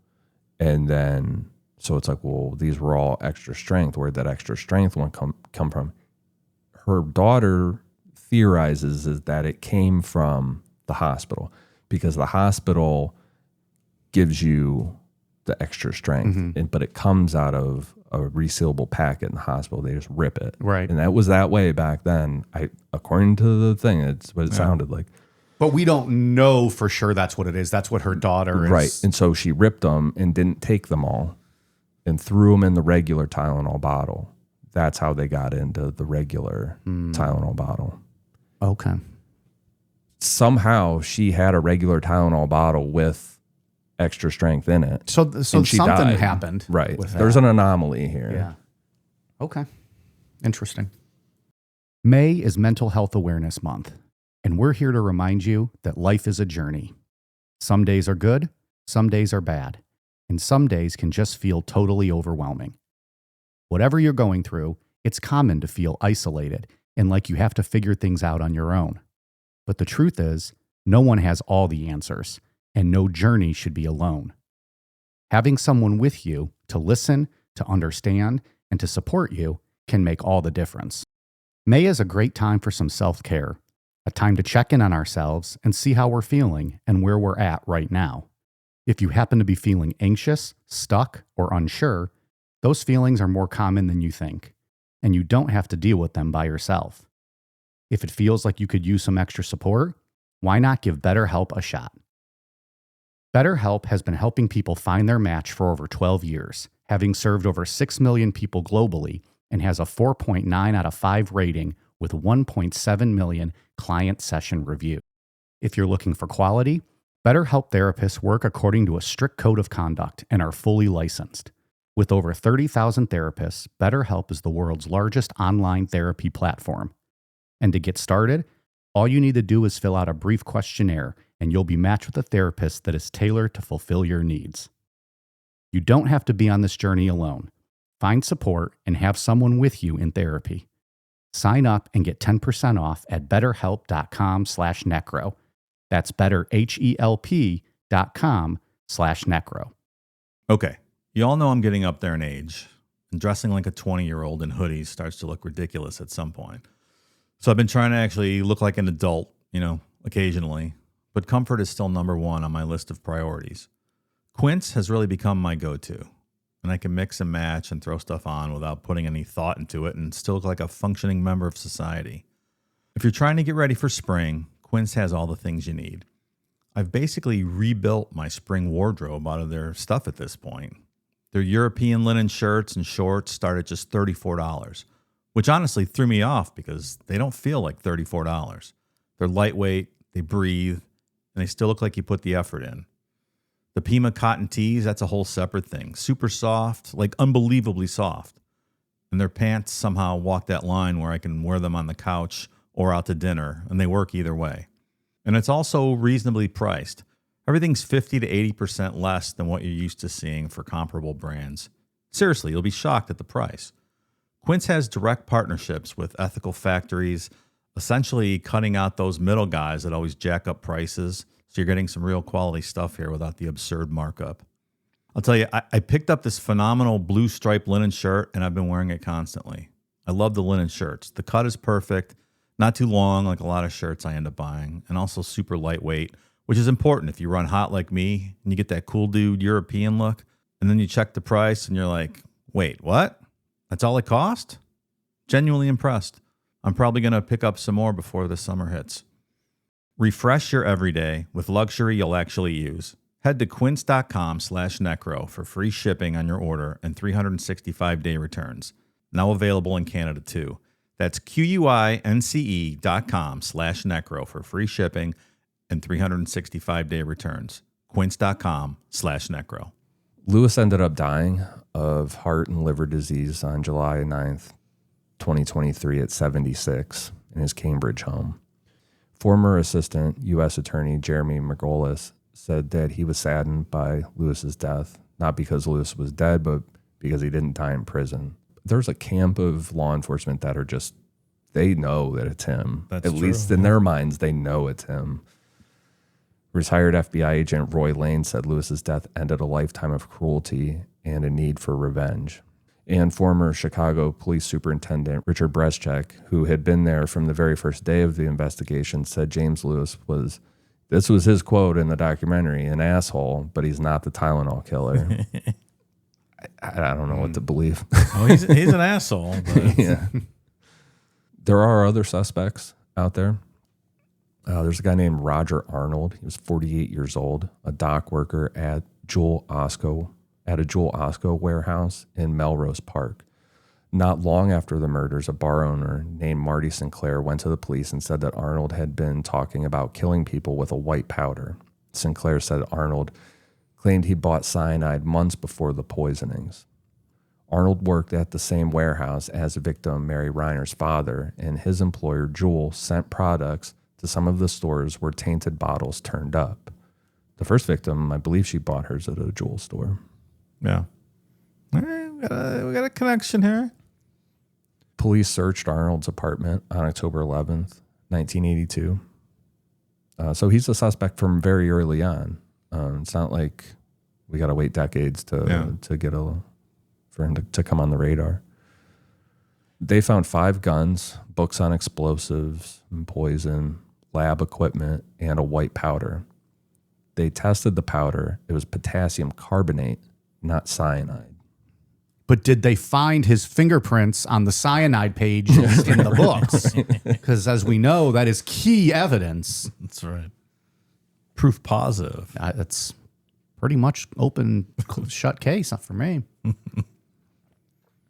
And then, so it's like, well, these were all extra strength. Where'd that extra strength one come from? Her daughter theorizes is that it came from the hospital because the hospital gives you the extra strength, but it comes out of a resealable packet in the hospital. They just rip it. Right. And that was that way back then. According to the thing, it's what it sounded like. But we don't know for sure that's what it is. That's what her daughter is. Right. And so she ripped them and didn't take them all and threw them in the regular Tylenol bottle. That's how they got into the regular Tylenol bottle. Okay. Somehow she had a regular Tylenol bottle with extra strength in it. So something died. happened. Right. With that. There's an anomaly here. Yeah. Okay. Interesting. May is Mental Health Awareness Month, and we're here to remind you that life is a journey. Some days are good, some days are bad, and some days can just feel totally overwhelming. Whatever you're going through, it's common to feel isolated and like you have to figure things out on your own. But the truth is, no one has all the answers, and no journey should be alone. Having someone with you to listen, to understand, and to support you can make all the difference. May is a great time for some self-care, a time to check in on ourselves and see how we're feeling and where we're at right now. If you happen to be feeling anxious, stuck, or unsure, those feelings are more common than you think, and you don't have to deal with them by yourself. If it feels like you could use some extra support, why not give BetterHelp a shot? BetterHelp has been helping people find their match for over 12 years, having served over 6 million people globally, and has a 4.9 out of 5 rating with 1.7 million client session review. If you're looking for quality, BetterHelp therapists work according to a strict code of conduct and are fully licensed. With over 30,000 therapists, BetterHelp is the world's largest online therapy platform. And to get started, all you need to do is fill out a brief questionnaire, and you'll be matched with a therapist that is tailored to fulfill your needs. You don't have to be on this journey alone. Find support and have someone with you in therapy. Sign up and get 10% off at betterhelp.com/necro. That's betterhelp.com/necro. Okay, you all know I'm getting up there in age, and dressing like a 20-year-old in hoodies starts to look ridiculous at some point. So I've been trying to actually look like an adult, occasionally, but comfort is still number one on my list of priorities. Quince has really become my go-to, and I can mix and match and throw stuff on without putting any thought into it and still look like a functioning member of society. If you're trying to get ready for spring, Quince has all the things you need. I've basically rebuilt my spring wardrobe out of their stuff at this point. Their European linen shirts and shorts start at just $34, which honestly threw me off because they don't feel like $34. They're lightweight, they breathe, and they still look like you put the effort in. The Pima cotton tees, that's a whole separate thing. Super soft, like unbelievably soft. And their pants somehow walk that line where I can wear them on the couch or out to dinner, and they work either way. And it's also reasonably priced. Everything's 50 to 80% less than what you're used to seeing for comparable brands. Seriously, you'll be shocked at the price. Quince has direct partnerships with ethical factories, essentially cutting out those middle guys that always jack up prices. So you're getting some real quality stuff here without the absurd markup. I'll tell you, I picked up this phenomenal blue striped linen shirt, and I've been wearing it constantly. I love the linen shirts. The cut is perfect, not too long like a lot of shirts I end up buying, and also super lightweight, which is important if you run hot like me and you get that cool dude European look, and then you check the price and you're like, wait, what? That's all it cost? Genuinely impressed. I'm probably going to pick up some more before the summer hits. Refresh your everyday with luxury you'll actually use. Head to quince.com/necro for free shipping on your order and 365-day returns. Now available in Canada too. That's QUINCE.com/necro for free shipping and 365-day returns. Quince.com/necro. Lewis ended up dying of heart and liver disease on July 9th, 2023 at 76 in his Cambridge home. Former Assistant U.S. Attorney Jeremy Margolis said that he was saddened by Lewis's death, not because Lewis was dead, but because he didn't die in prison. There's a camp of law enforcement that are just, they know that it's him. That's At true, least in their minds, they know it's him. Retired FBI agent Roy Lane said Lewis's death ended a lifetime of cruelty and a need for revenge. And former Chicago Police Superintendent Richard Breschek, who had been there from the very first day of the investigation, said James Lewis was, this was his quote in the documentary, an asshole, but he's not the Tylenol killer. I don't know what to believe. Oh, he's an asshole. But Yeah. There are other suspects out there. There's a guy named Roger Arnold. He was 48 years old, a dock worker at a Jewel Osco warehouse in Melrose Park. Not long after the murders, a bar owner named Marty Sinclair went to the police and said that Arnold had been talking about killing people with a white powder. Sinclair said Arnold claimed he bought cyanide months before the poisonings. Arnold worked at the same warehouse as victim Mary Reiner's father, and his employer, Jewel, sent products to some of the stores where tainted bottles turned up. The first victim, I believe she bought hers at a Jewel store. yeah. All right, we got a connection here. Police searched Arnold's apartment on October 11th, 1982. So he's a suspect from very early on. It's not like we got to wait decades to get for him to come on the radar. They found 5 guns, books on explosives and poison, lab equipment, and a white powder. They tested the powder. It was potassium carbonate, not cyanide. But did they find his fingerprints on the cyanide pages in the books? Because as we know, that is key evidence. That's right. Proof positive. That's pretty much open, shut case for me.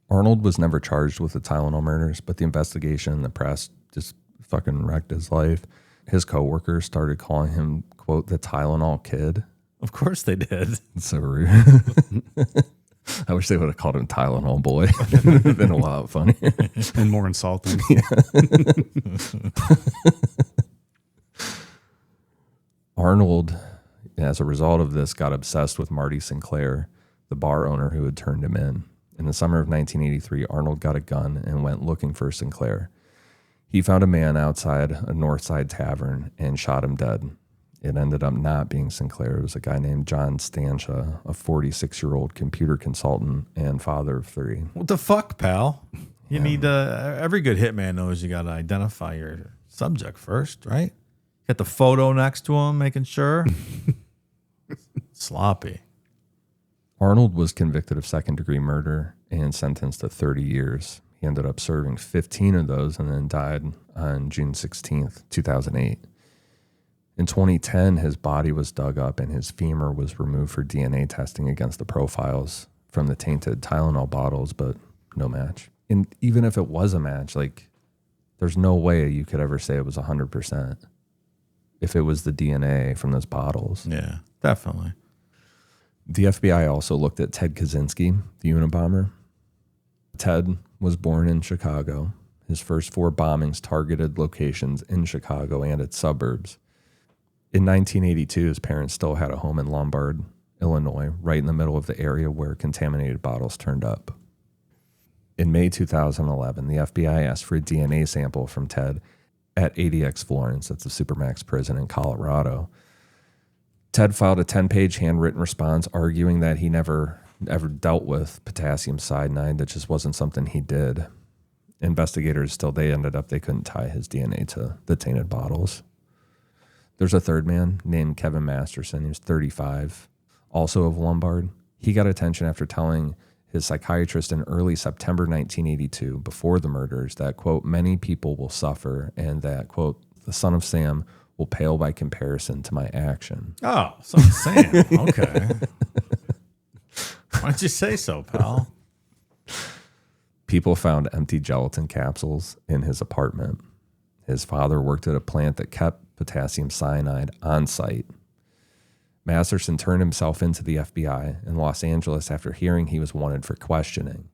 Arnold was never charged with the Tylenol murders, but the investigation and the press just fucking wrecked his life. His coworkers started calling him, quote, the Tylenol kid. Of course they did. It's so rude. I wish they would have called him Tylenol Boy. It would have been a lot funnier. And more insulting. Arnold, as a result of this, got obsessed with Marty Sinclair, the bar owner who had turned him in. In the summer of 1983, Arnold got a gun and went looking for Sinclair. He found a man outside a Northside tavern and shot him dead. It ended up not being Sinclair. It was a guy named John Stancha, a 46-year-old computer consultant and father of 3. What the fuck, pal? You need every good hitman knows you got to identify your subject first, right? Get the photo next to him, making sure. Sloppy. Arnold was convicted of second-degree murder and sentenced to 30 years. He ended up serving 15 of those and then died on June 16th, 2008. In 2010, his body was dug up and his femur was removed for DNA testing against the profiles from the tainted Tylenol bottles, but no match. And even if it was a match, like, there's no way you could ever say it was 100% if it was the DNA from those bottles. Yeah, definitely. The FBI also looked at Ted Kaczynski, the Unabomber. Ted was born in Chicago. His first 4 bombings targeted locations in Chicago and its suburbs. In 1982, his parents still had a home in Lombard, Illinois, right in the middle of the area where contaminated bottles turned up. In May 2011, the FBI asked for a DNA sample from Ted at ADX Florence, that's the Supermax prison in Colorado. Ted filed a 10-page handwritten response arguing that he never ever dealt with potassium cyanide. That just wasn't something he did. Investigators they couldn't tie his DNA to the tainted bottles. There's a third man named Kevin Masterson. He was 35, also of Lombard. He got attention after telling his psychiatrist in early September 1982, before the murders, that, quote, many people will suffer and that, quote, the son of Sam will pale by comparison to my action. Oh, so Sam. Okay. Why don't you say so, pal? People found empty gelatin capsules in his apartment. His father worked at a plant that kept potassium cyanide on site. Masterson turned himself into the FBI in Los Angeles after hearing he was wanted for questioning.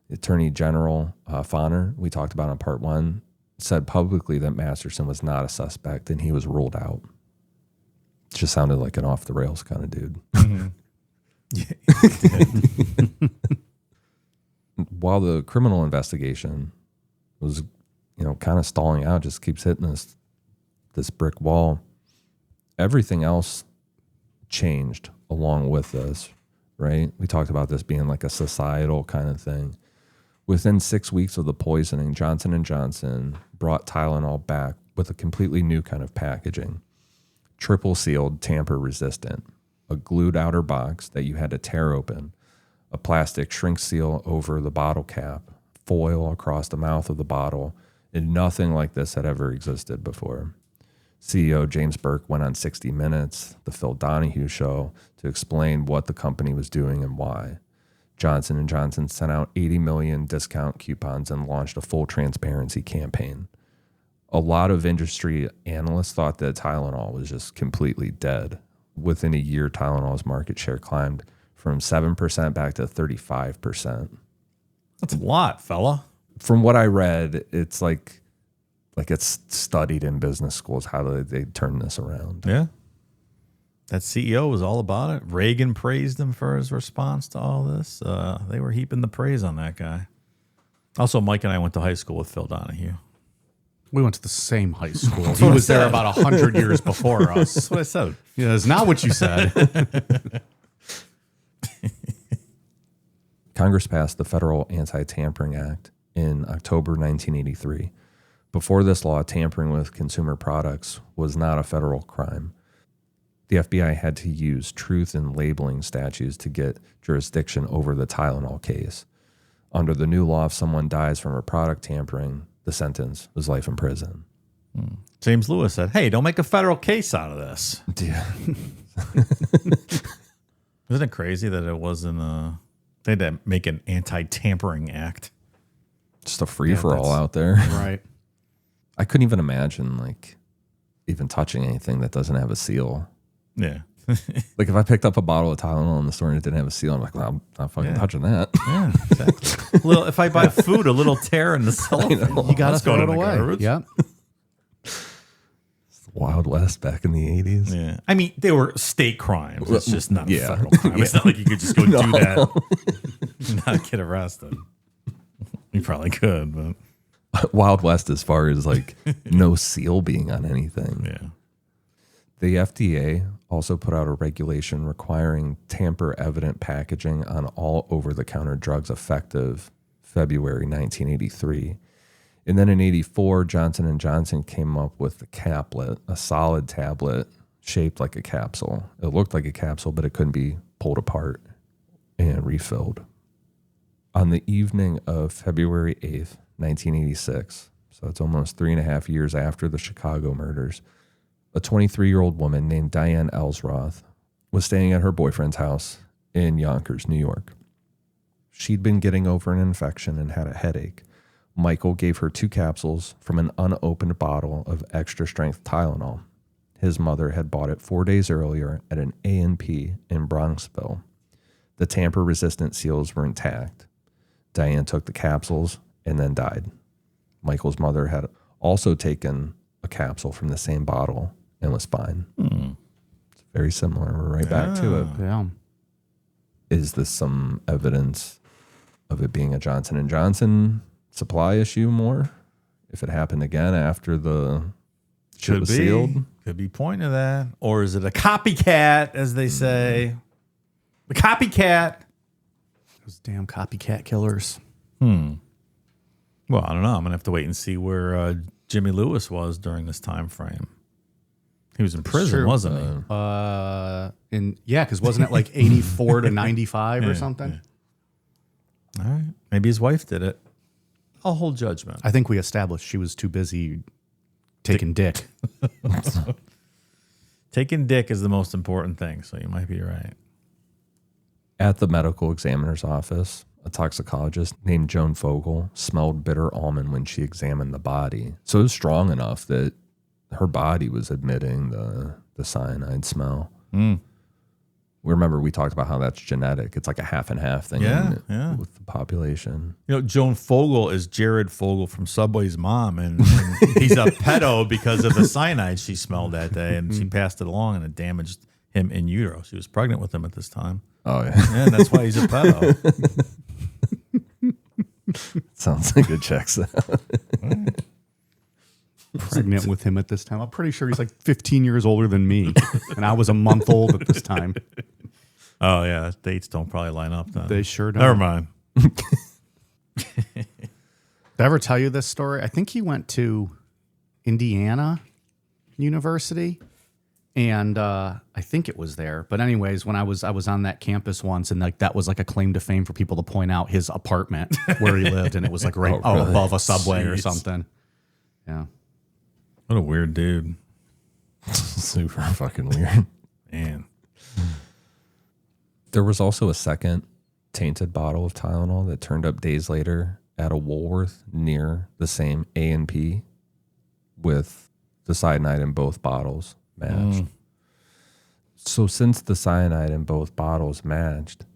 Attorney General Fonner, we talked about in part 1, said publicly that Masterson was not a suspect and he was ruled out. Just sounded like an off-the-rails kind of dude. Mm-hmm. Yeah. While the criminal investigation was, kind of stalling out, just keeps hitting this brick wall, everything else changed along with this, right? We talked about this being like a societal kind of thing. Within 6 weeks of the poisoning, Johnson & Johnson brought Tylenol back with a completely new kind of packaging. Triple sealed, tamper resistant, a glued outer box that you had to tear open, a plastic shrink seal over the bottle cap, foil across the mouth of the bottle, and nothing like this had ever existed before. CEO James Burke went on 60 Minutes, the Phil Donahue Show, to explain what the company was doing and why. Johnson & Johnson sent out 80 million discount coupons and launched a full transparency campaign. A lot of industry analysts thought that Tylenol was just completely dead. Within a year, Tylenol's market share climbed from 7% back to 35%. That's a lot, fella. From what I read, it's like it's studied in business schools how they turn this around. Yeah. That CEO was all about it. Reagan praised him for his response to all this. They were heaping the praise on that guy. Also, Mike and I went to high school with Phil Donahue. We went to the same high school. He was there about 100 years before us. That's what I said. Yeah, it's not what you said. Congress passed the Federal Anti-Tampering Act in October 1983. Before this law, tampering with consumer products was not a federal crime. The FBI had to use truth in labeling statutes to get jurisdiction over the Tylenol case. Under the new law, if someone dies from a product tampering, the sentence was life in prison. James Lewis said, hey, don't make a federal case out of this. Yeah. Isn't it crazy that it wasn't they had to make an anti-tampering act? Just a free-for-all out there. Right. I couldn't even imagine, even touching anything that doesn't have a seal. Yeah. Like if I picked up a bottle of Tylenol in the store and it didn't have a seal, I'm like, well, I'm not fucking touching that. Yeah, exactly. If I buy food, a little tear in the cellophane. You gotta That's throw going it in the away. garbage. Yep. Wild West back in the 80s. Yeah. I mean, they were state crimes. It's just not a Yeah. federal crime. It's not like you could just go do that and not get arrested. You probably could, but Wild West as far as like no seal being on anything. yeah. The FDA also put out a regulation requiring tamper-evident packaging on all over-the-counter drugs effective February 1983. And then in 84, Johnson & Johnson came up with the caplet, a solid tablet shaped like a capsule. It looked like a capsule, but it couldn't be pulled apart and refilled. On the evening of February 8th, 1986, so it's almost 3.5 years after the Chicago murders, a 23-year-old woman named Diane Ellsroth was staying at her boyfriend's house in Yonkers, New York. She'd been getting over an infection and had a headache. Michael gave her 2 capsules from an unopened bottle of extra-strength Tylenol. His mother had bought it 4 days earlier at an A&P in Bronxville. The tamper-resistant seals were intact. Diane took the capsules and then died. Michael's mother had also taken a capsule from the same bottle and was fine. It's very similar. We're right back to it. Yeah. Is this some evidence of it being a Johnson & Johnson supply issue more? If it happened again after the shit was sealed? Could be pointing to that. Or is it a copycat, as they say? The copycat. Those damn copycat killers. Well, I don't know. I'm going to have to wait and see where Jimmy Lewis was during this time frame. He was in prison, true. wasn't he? Because wasn't it like 84 to 95 or something? All right. Maybe his wife did it. I'll hold judgment. I think we established she was too busy taking dick. Taking dick is the most important thing, so you might be right. At the medical examiner's office, a toxicologist named Joan Fogel smelled bitter almond when she examined the body. So it was strong enough that her body was admitting the cyanide smell. Remember, we talked about how that's genetic. It's like a half and half thing with the population. You know, Joan Fogel is Jared Fogle from Subway's mom, and he's a pedo because of the cyanide she smelled that day, and she passed it along, and it damaged him in utero. She was pregnant with him at this time. Oh, yeah. Yeah, and that's why he's a pedo. Sounds like it checks out. Pregnant with him at this time. I'm pretty sure he's like 15 years older than me, and I was a month old at this time. Oh, yeah. Dates don't probably line up then. They sure don't. Never mind. Did I ever tell you this story? I think he went to Indiana University, and I think it was there. But anyways, when I was on that campus once, and like that was like a claim to fame for people to point out his apartment where he lived, and it was like right really? above a subway or Jeez. something. Yeah. What a weird dude. Super fucking weird. Man. There was also a second tainted bottle of Tylenol that turned up days later at a Woolworth near the same A&P with the cyanide in both bottles matched. So since the cyanide in both bottles matched,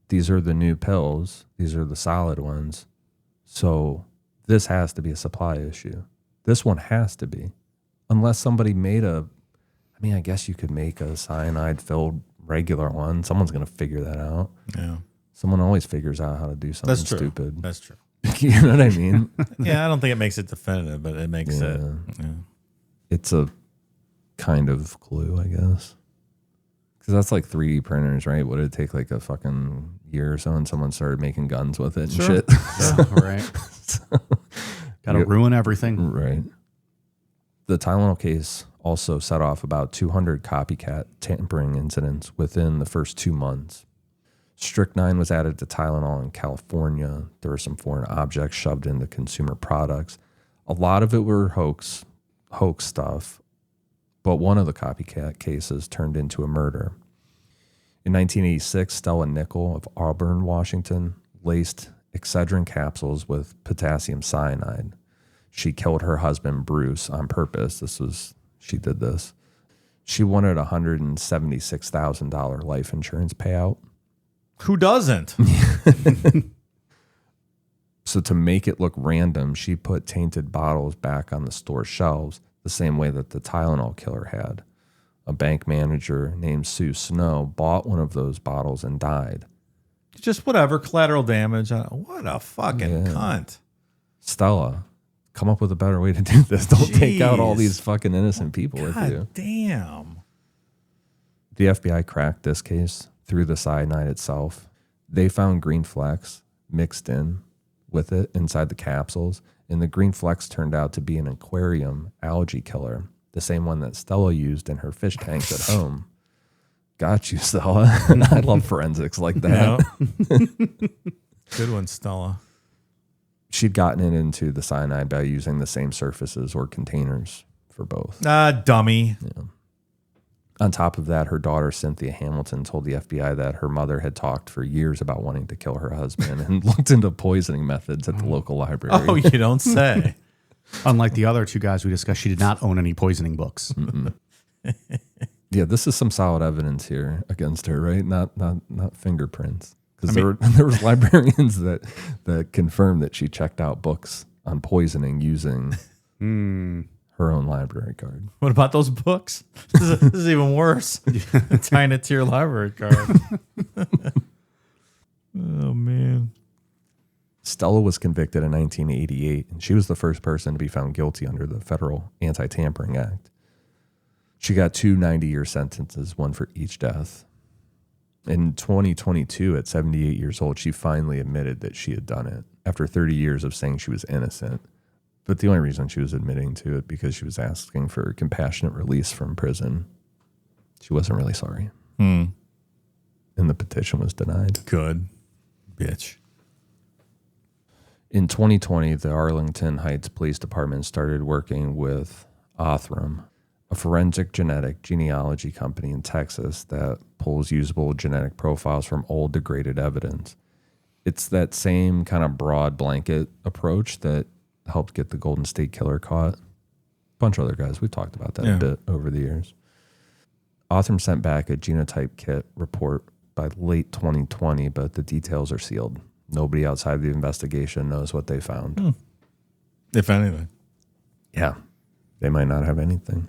these are the new pills. These are the solid ones. So this has to be a supply issue. This one has to be. Unless somebody made I guess you could make a cyanide-filled regular one. Someone's going to figure that out. Yeah. Someone always figures out how to do something That's true. stupid. That's true. You know what I mean? Yeah, I don't think it makes it definitive, but it makes it. Yeah. It's a kind of clue, I guess. Because that's like 3D printers, right? What did it take, like a fucking year or so, and someone started making guns with it and shit? Yeah, right. Gotta ruin everything. Right. The Tylenol case also set off about 200 copycat tampering incidents within the first 2 months. Strychnine was added to Tylenol in California. There were some foreign objects shoved into consumer products. A lot of it were hoax stuff, but one of the copycat cases turned into a murder. In 1986, Stella Nickel of Auburn, Washington, laced Excedrin capsules with potassium cyanide. She killed her husband, Bruce, on purpose. She did this. She wanted a $176,000 life insurance payout. Who doesn't? So to make it look random, she put tainted bottles back on the store shelves the same way that the Tylenol killer had. A bank manager named Sue Snow bought one of those bottles and died. Just whatever, collateral damage. What a fucking cunt. Stella, come up with a better way to do this. Don't take out all Jeez. these fucking innocent people with you. God damn. The FBI cracked this case through the cyanide itself. They found green flecks mixed in with it inside the capsules, and the green flecks turned out to be an aquarium algae killer, the same one that Stella used in her fish tanks at home. Got you, Stella. I love forensics like that. Good one, Stella. She'd gotten it into the cyanide by using the same surfaces or containers for both. Dummy. Yeah. On top of that, her daughter, Cynthia Hamilton, told the FBI that her mother had talked for years about wanting to kill her husband and looked into poisoning methods at the local library. Oh, you don't say. Unlike the other two guys we discussed, she did not own any poisoning books. Yeah, this is some solid evidence here against her, right? Not fingerprints. Because there was librarians that confirmed that she checked out books on poisoning using her own library card. What about those books? This is even worse. Tying it to your library card. Oh, man. Stella was convicted in 1988, and she was the first person to be found guilty under the Federal Anti-Tampering Act. She got 2 90-year sentences, one for each death. In 2022, at 78 years old, she finally admitted that she had done it after 30 years of saying she was innocent. But the only reason she was admitting to it because she was asking for compassionate release from prison. She wasn't really sorry. And the petition was denied. Good. Bitch. In 2020, the Arlington Heights Police Department started working with Othram, a forensic genetic genealogy company in Texas that pulls usable genetic profiles from old degraded evidence. It's that same kind of broad blanket approach that helped get the Golden State Killer caught. A bunch of other guys. We've talked about that a bit over the years. Othram sent back a genotype kit report by late 2020, but the details are sealed. Nobody outside the investigation knows what they found. If anything. Yeah, they might not have anything.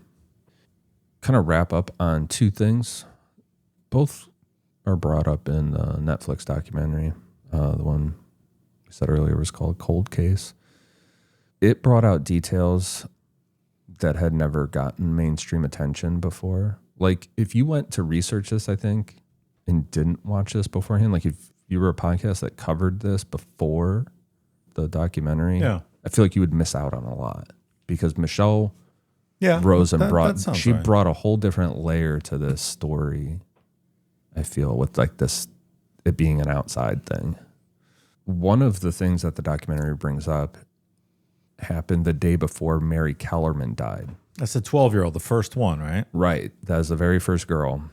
Kind of wrap up on 2 things. Both are brought up in the Netflix documentary. The one we said earlier was called Cold Case. It brought out details that had never gotten mainstream attention before. Like, if you went to research this, I think, and didn't watch this beforehand, like if you were a podcast that covered this before the documentary, I feel like you would miss out on a lot because Michelle Rosen brought a whole different layer to this story, I feel, with like this, it being an outside thing. One of the things that the documentary brings up happened the day before Mary Kellerman died. That's a 12-year-old, the first one, right? Right. That was the very first girl.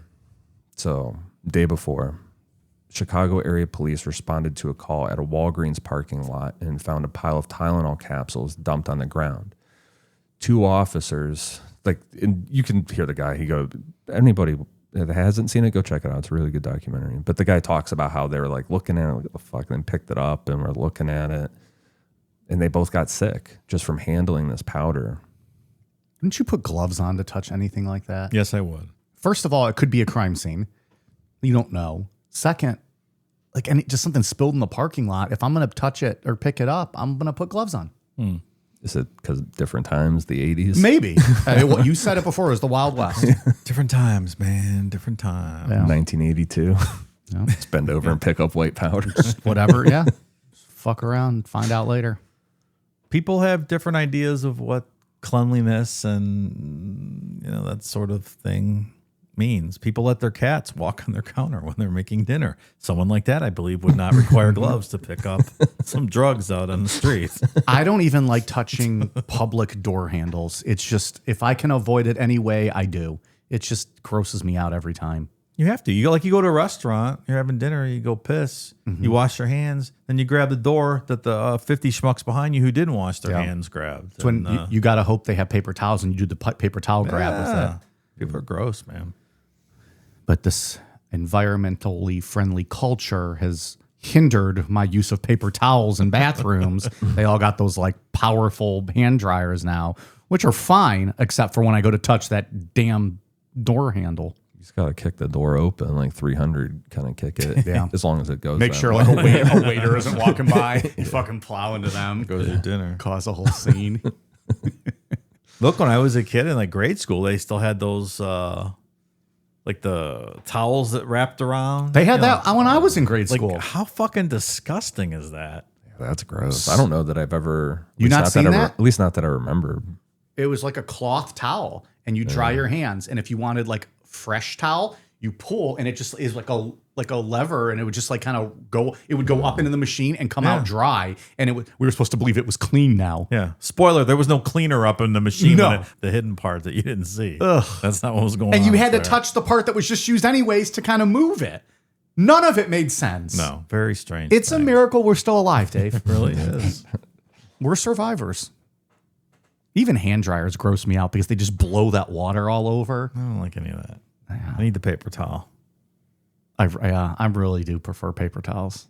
So, day before, Chicago area police responded to a call at a Walgreens parking lot and found a pile of Tylenol capsules dumped on the ground. 2 officers, and you can hear the guy, he goes, anybody that hasn't seen it, go check it out. It's a really good documentary. But the guy talks about how they were like looking at it, like, what the fuck, and then picked it up and were looking at it. And they both got sick just from handling this powder. Wouldn't you put gloves on to touch anything like that? Yes, I would. First of all, it could be a crime scene. You don't know. Second, like just something spilled in the parking lot. If I'm going to touch it or pick it up, I'm going to put gloves on. Is it because of different times, the 80s? Maybe. Well, you said it before. It was the Wild West. Different times, man. Different times. Yeah. 1982. Yeah. Just bend over and pick up white powder. Whatever. Yeah. Fuck around. Find out later. People have different ideas of what cleanliness and that sort of thing means. People let their cats walk on their counter when they're making dinner. Someone like that, I believe, would not require gloves to pick up some drugs out on the street. I don't even like touching public door handles. It's just, if I can avoid it any way, I do. It just grosses me out every time. You have to. You go to a restaurant, you're having dinner, you go piss, you wash your hands, then you grab the door that the 50 schmucks behind you who didn't wash their hands grabbed. It's when you got to hope they have paper towels and you do the paper towel grab with it. People are gross, man. But this environmentally friendly culture has hindered my use of paper towels in bathrooms. They all got those like powerful hand dryers now, which are fine, except for when I go to touch that damn door handle. You just got to kick the door open, like 300, kind of kick it. Yeah. As long as it goes. Make that sure way. like a waiter isn't walking by. You fucking plow into them. Goes your dinner. Cause a whole scene. Look, when I was a kid in like grade school, they still had those like the towels that wrapped around. They had that when I was in grade Like, school. how fucking disgusting is that? That's gross. I don't know that I've ever. You not seen that? At least not that I remember. It was like a cloth towel, and you dry your hands. And if you wanted like fresh towel, you pull, and it just is like a lever, and it would just like kind of go. It would go up into the machine and come out dry. And we were supposed to believe it was clean now. Yeah. Spoiler: there was no cleaner up in the machine. No. The hidden part that you didn't see. Ugh. That's not what was going on. And you had to there. touch the part that was just used anyways to kind of move it. None of it made sense. No, very strange. It's a miracle we're still alive, Dave. It really is. We're survivors. Even hand dryers gross me out because they just blow that water all over. I don't like any of that. I need the paper towel. I really do prefer paper towels.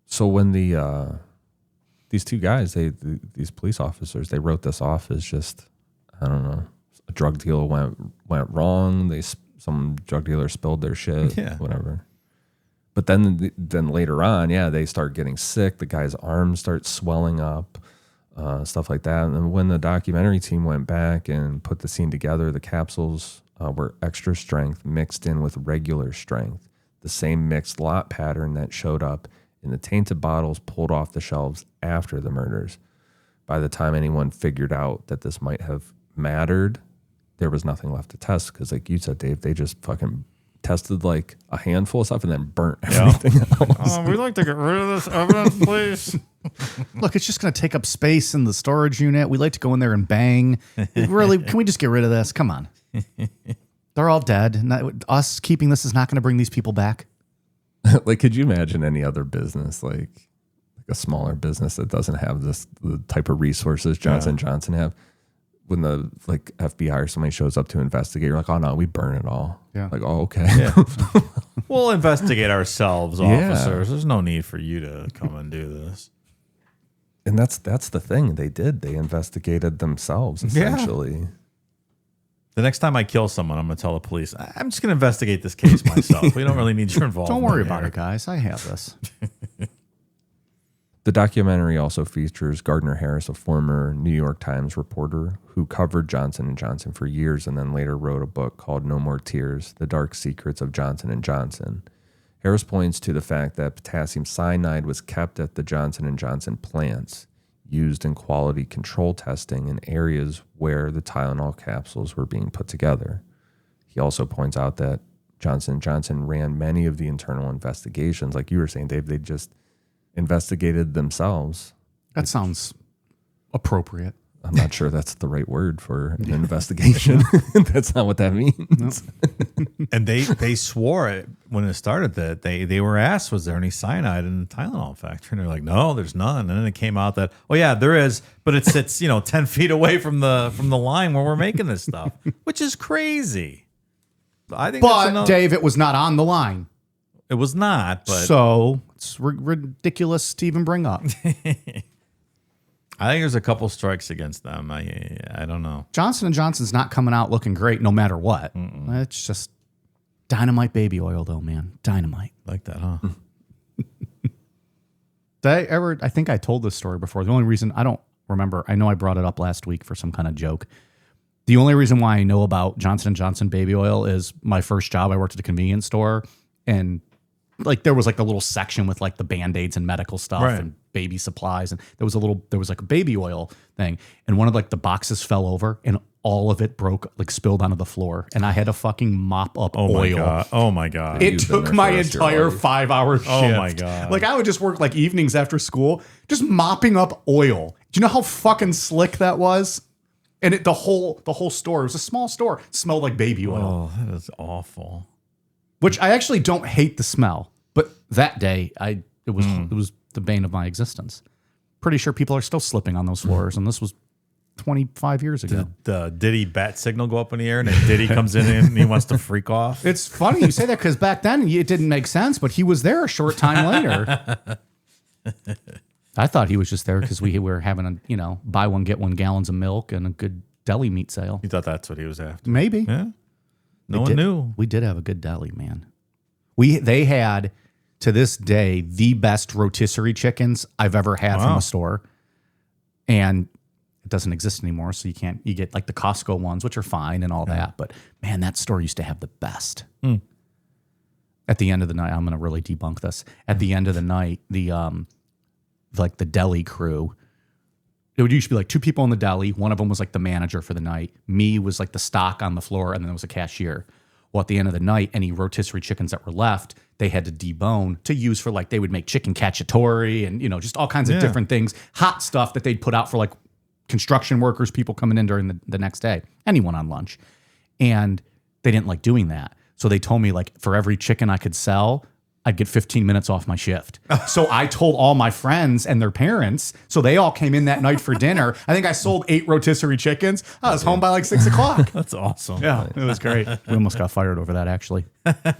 So when these two guys, these police officers, they wrote this off as just, I don't know, a drug deal went wrong. Some drug dealer spilled their shit, whatever. But then later on, they start getting sick. The guy's arms start swelling up, stuff like that. And then when the documentary team went back and put the scene together, the capsules were extra strength mixed in with regular strength, the same mixed lot pattern that showed up in the tainted bottles pulled off the shelves after the murders. By the time anyone figured out that this might have mattered, there was nothing left to test because, like you said, Dave, they just fucking tested like a handful of stuff and then burnt everything else. We'd like to get rid of this evidence, please. Look, it's just going to take up space in the storage unit. We like to go in there and bang. Really, can we just get rid of this? Come on. They're all dead. Us keeping this is not going to bring these people back. Like, could you imagine any other business, like a smaller business that doesn't have the type of resources Johnson & Johnson have? When the like FBI or somebody shows up to investigate, you're like, oh no, we burn it all. Yeah. Like, oh, okay. Yeah. We'll investigate ourselves, officers. There's no need for you to come and do this. And that's the thing they did. They investigated themselves, essentially. The next time I kill someone, I'm going to tell the police, I'm just going to investigate this case myself. We don't really need your involvement. Don't worry about it, guys. I have this. The documentary also features Gardner Harris, a former New York Times reporter who covered Johnson & Johnson for years and then later wrote a book called No More Tears, The Dark Secrets of Johnson & Johnson. Harris points to the fact that potassium cyanide was kept at the Johnson & Johnson plants, used in quality control testing in areas where the Tylenol capsules were being put together. He also points out that Johnson & Johnson ran many of the internal investigations. Like you were saying, Dave, they just investigated themselves. That sounds appropriate. I'm not sure that's the right word for an investigation. That's not what that means. No. And they swore it when it started that they were asked, was there any cyanide in the Tylenol factory? And they're like, no, there's none. And then it came out that, oh yeah, there is, but it sits 10 feet away from the line where we're making this stuff, which is crazy. I think. But Dave, it was not on the line. It was not, but so it's ridiculous to even bring up. I think there's a couple strikes against them. I don't know. Johnson & Johnson's not coming out looking great no matter what. It's just dynamite baby oil, though, man. Dynamite. Like that, huh? I think I told this story before. The only reason I don't remember, I know I brought it up last week for some kind of joke. The only reason why I know about Johnson & Johnson baby oil is my first job. I worked at a convenience store, and like there was like a little section with like the Band-Aids and medical stuff and baby supplies, and there was like a baby oil thing, and one of like the boxes fell over and all of it broke, like spilled onto the floor, and I had to fucking mop up oil. Oh my god! It took my entire 5-hour shift. Oh my god! Like I would just work like evenings after school, just mopping up oil. Do you know how fucking slick that was? And the whole store, it was a small store, smelled like baby oil. Oh, that is awful. Which I actually don't hate the smell, but that day it was the bane of my existence. Pretty sure people are still slipping on those floors, and this was 25 years ago. The Diddy bat signal go up in the air, and then Diddy comes in and he wants to freak off. It's funny you say that because back then it didn't make sense, but he was there a short time later. I thought he was just there because we were having a, buy one, get 1 gallons of milk and a good deli meat sale. You thought that's what he was after? Maybe. Yeah. No one knew. We did have a good deli, man. They had, to this day, the best rotisserie chickens I've ever had from a store. And it doesn't exist anymore, so you get like the Costco ones, which are fine and all that. But man, that store used to have the best. At the end of the night, I'm going to really debunk this. At the end of the night, the deli crew, it would usually be like 2 people in the deli. One of them was like the manager for the night. Me was like the stock on the floor, and then there was a cashier. Well, at the end of the night, any rotisserie chickens that were left, they had to debone to use for they would make chicken cacciatore and, just all kinds of different things, hot stuff that they'd put out for construction workers, people coming in during the next day, anyone on lunch. And they didn't like doing that. So they told me for every chicken I could sell, I'd get 15 minutes off my shift. So I told all my friends and their parents. So they all came in that night for dinner. I think I sold 8 rotisserie chickens. I was home by 6 o'clock. That's awesome. Yeah, it was great. We almost got fired over that, actually,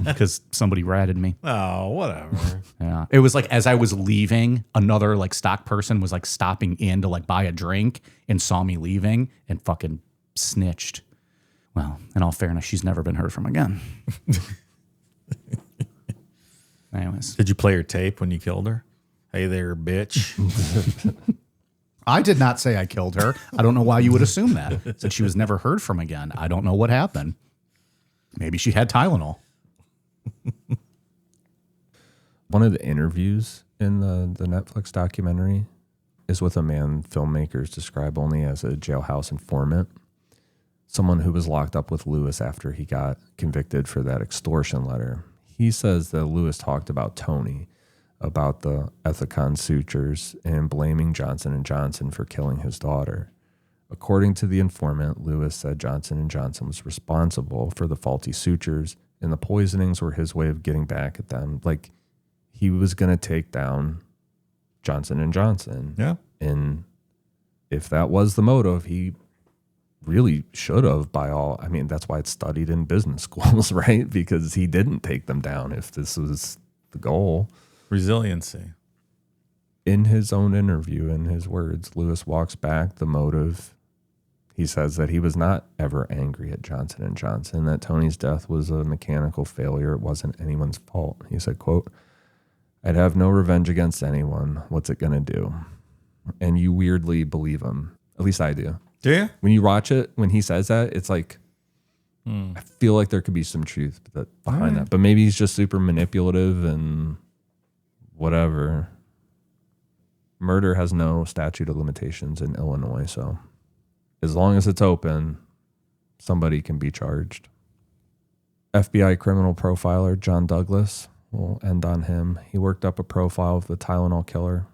because somebody ratted me. Oh, whatever. Yeah. It was as I was leaving, another stock person was stopping in to buy a drink and saw me leaving and fucking snitched. Well, in all fairness, she's never been heard from again. Anyways. Did you play her tape when you killed her? Hey there, bitch. I did not say I killed her. I don't know why you would assume that. Said she was never heard from again. I don't know what happened. Maybe she had Tylenol. One of the interviews in the Netflix documentary is with a man filmmakers describe only as a jailhouse informant, someone who was locked up with Lewis after he got convicted for that extortion letter. He says that Lewis talked about Tony, about the Ethicon sutures, and blaming Johnson & Johnson for killing his daughter. According to the informant, Lewis said Johnson & Johnson was responsible for the faulty sutures, and the poisonings were his way of getting back at them. He was going to take down Johnson & Johnson. Yeah. And if that was the motive, he really should have that's why it's studied in business schools, right? Because he didn't take them down if this was the goal. Resiliency. In his own interview, in his words, Lewis walks back the motive. He says that he was not ever angry at Johnson & Johnson, that Tony's death was a mechanical failure. It wasn't anyone's fault. He said, quote, "I'd have no revenge against anyone. What's it going to do?" And you weirdly believe him. At least I do. Do you? When you watch it, when he says that, it's I feel like there could be some truth behind that. But maybe he's just super manipulative and whatever. Murder has no statute of limitations in Illinois, so as long as it's open, somebody can be charged. FBI criminal profiler John Douglas, we'll end on him. He worked up a profile of the Tylenol killer.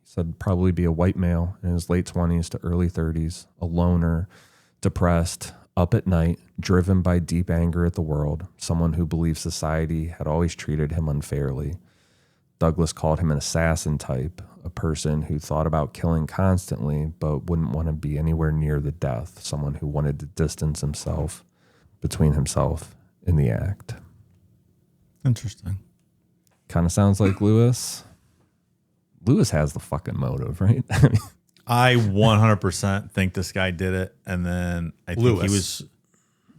Said probably be a white male in his late 20s to early 30s, a loner, depressed, up at night, driven by deep anger at the world, someone who believed society had always treated him unfairly. Douglas called him an assassin type, a person who thought about killing constantly but wouldn't want to be anywhere near the death, someone who wanted to distance himself between himself and the act. Interesting. Kind of sounds like Lewis. Lewis has the fucking motive, right? I 100% think this guy did it, and then I think he was,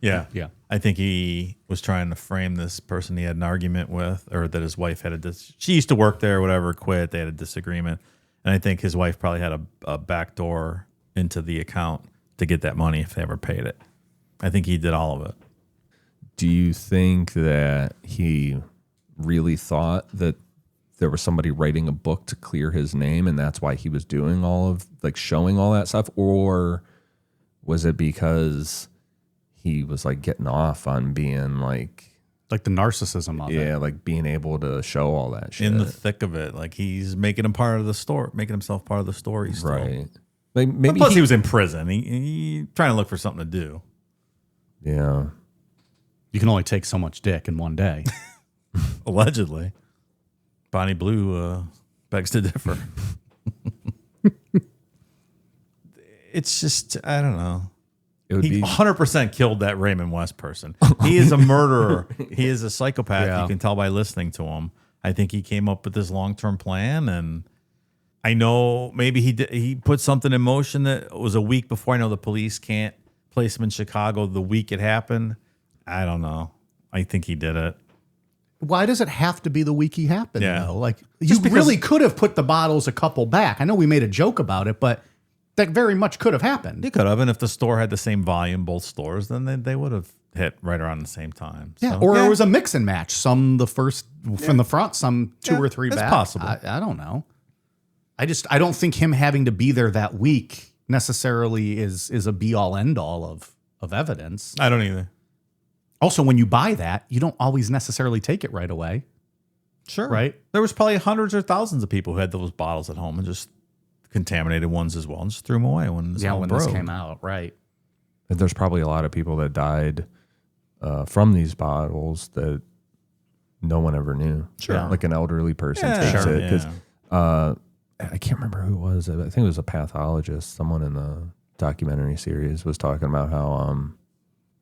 yeah. I think he was trying to frame this person he had an argument with, or that his wife had she used to work there, or whatever, quit. They had a disagreement, and I think his wife probably had a back door into the account to get that money if they ever paid it. I think he did all of it. Do you think that he really thought that there was somebody writing a book to clear his name and that's why he was doing all of showing all that stuff? Or was it because he was getting off on being the narcissism of it? Yeah, being able to show all that shit. In the thick of it. He's making him part of the story, making himself part of the story still. Right. Maybe plus he was in prison. He trying to look for something to do. Yeah. You can only take so much dick in one day. Allegedly. Bonnie Blue begs to differ. It's just, I don't know. It would He be 100% killed that Raymond West person. He is a murderer. He is a psychopath. Yeah. You can tell by listening to him. I think he came up with this long-term plan, and I know maybe he put something in motion that was a week before. I know the police can't place him in Chicago the week it happened. I don't know. I think he did it. Why does it have to be the week he happened, Yeah. though? Like, you Just because- really could have put the bottles a couple back. I know we made a joke about it, but that very much could have happened. He could have, and if the store had the same volume, both stores, then they would have hit right around the same time. Yeah, So, or it was a mix and match. Some the first from the front, some two Yeah, or three it's back. possible. I don't know. I don't think him having to be there that week necessarily is a be all end all of evidence. I don't either. Also, when you buy that, you don't always necessarily take it right away. Sure. Right? There was probably hundreds or thousands of people who had those bottles at home and just contaminated ones as well and just threw them away when this all when broke. this came out, right? There's probably a lot of people that died from these bottles that no one ever knew. Sure. Like an elderly person Yeah, takes sure, it. Because I can't remember who it was. I think it was a pathologist. Someone in the documentary series was talking about how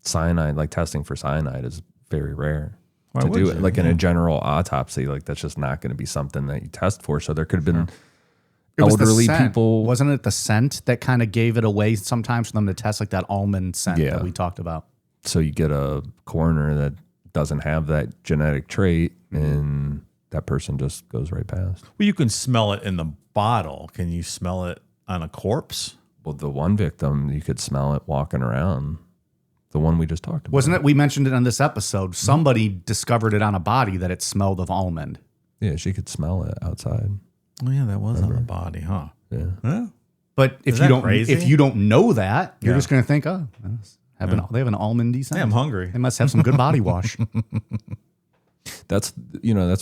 cyanide, like testing for cyanide, is very rare. Why to would do you? it like in Yeah. a general autopsy, like that's just not going to be something that you test for. So there could have been It was the elderly scent. people. Wasn't it the scent that kind of gave it away sometimes for them to test, like that almond scent Yeah. that we talked about? So you get a coroner that doesn't have that genetic trait, and that person just goes right past. Well, you can smell it in the bottle. Can you smell it on a corpse? Well, the one victim, you could smell it walking around. The one we just talked about. Wasn't it? We mentioned it on this episode. Somebody discovered it on a body that it smelled of almond. Yeah, she could smell it outside. Oh, yeah, that was on the body, huh? Yeah. Yeah. But if that you don't, crazy? if you don't know that, you're Yeah. just going to think, oh, they have an almondy scent. Hey, I'm hungry. They must have some good body wash. That's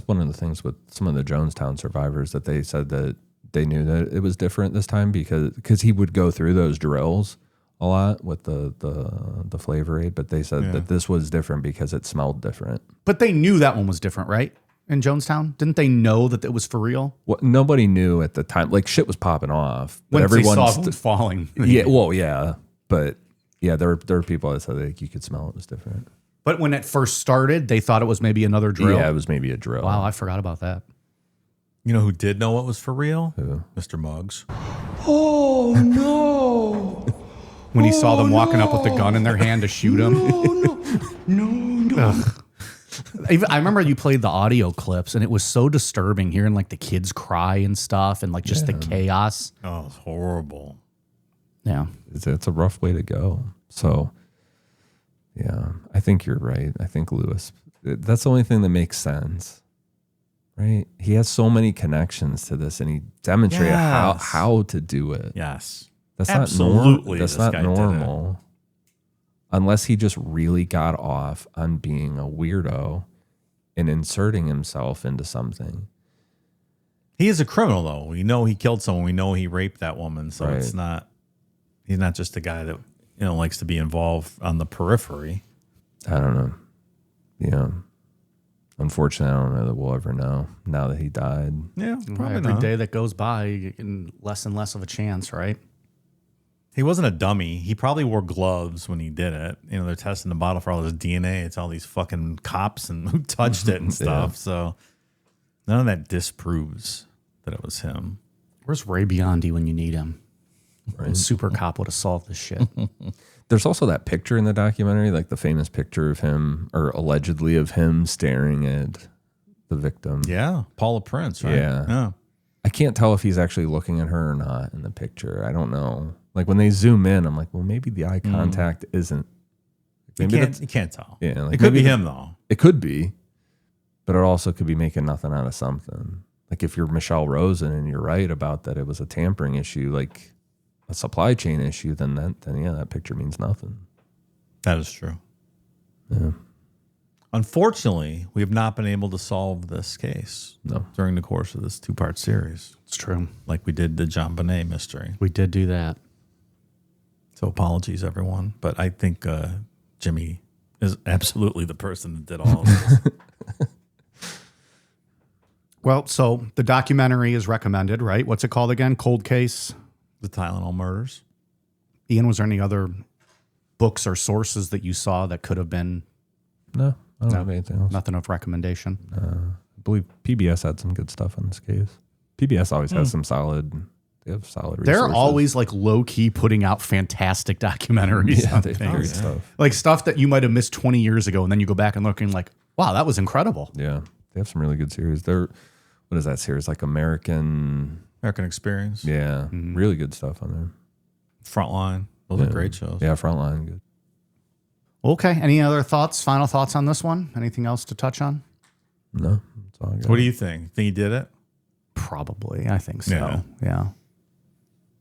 one of the things with some of the Jonestown survivors that they said that they knew that it was different this time because he would go through those drills a lot with the flavor aid, but they said that this was different because it smelled different. But they knew that one was different, right? In Jonestown, didn't they know that it was for real? Well, nobody knew at the time. Like shit was popping off, but Once they saw everyone's it falling. yeah. Well, yeah, but yeah, there were people that said like you could smell it was different. But when it first started, they thought it was maybe another drill. Yeah, it was maybe a drill. Wow, I forgot about that. You know who did know it was for real? Who? Mr. Muggs. Oh no! When he saw them walking up with the gun in their hand to shoot him. No. I remember you played the audio clips, and it was so disturbing hearing like the kids cry and stuff, and like just the chaos. Oh, it's horrible. Yeah. It's a rough way to go. So, yeah, I think you're right. I think Lewis, that's the only thing that makes sense, right? He has so many connections to this, and he demonstrated Yes. how to do it. Yes. That's Absolutely, That's this not guy did it. normal. Unless he just really got off on being a weirdo and inserting himself into something. He is a criminal, though. We know he killed someone. We know he raped that woman. So it's Right. he's not just a guy that likes to be involved on the periphery. I don't know. Yeah. Unfortunately, I don't know that we'll ever know now that he died. Yeah, probably Every not. day that goes by, you're getting less and less of a chance, right? He wasn't a dummy. He probably wore gloves when he did it. They're testing the bottle for all his DNA. It's all these fucking cops and who touched it and stuff. So none of that disproves that it was him. Where's Ray Biondi when you need him? Super cop would have solved this shit. There's also that picture in the documentary, like the famous picture of him, or allegedly of him staring at the victim. Yeah, Paula Prince, right? Yeah. I can't tell if he's actually looking at her or not in the picture. I don't know. Like when they zoom in, I'm like, well, maybe the eye contact isn't. Maybe You can't tell. Yeah, like it could maybe be him, though. It could be, but it also could be making nothing out of something. Like if you're Michelle Rosen and you're right about that it was a tampering issue, like a supply chain issue, then that picture means nothing. That is true. Yeah. Unfortunately, we have not been able to solve this case during the course of this 2-part series, It's true. like we did the John Bonet mystery. We did do that. So apologies, everyone. But I think Jimmy is absolutely the person that did all of this. Well, so the documentary is recommended, right? What's it called again? Cold Case. The Tylenol Murders. Ian, was there any other books or sources that you saw that could have been No, I don't have anything else. nothing of recommendation? I believe PBS had some good stuff on this case. PBS always has some solid. They have solid. They're resources. always like low key putting out fantastic documentaries. Yeah, on they things. great stuff. Like stuff that you might have missed 20 years ago, and then you go back and looking like, wow, that was incredible. Yeah, they have some really good series. They're what is that series? Like American Experience. Yeah, really good stuff on there. Frontline. Those are great shows. Yeah, Frontline, good. Okay. Any other thoughts? Final thoughts on this one? Anything else to touch on? No, that's all I got. What do you think? Think he did it? Probably. I think so. Yeah. Yeah.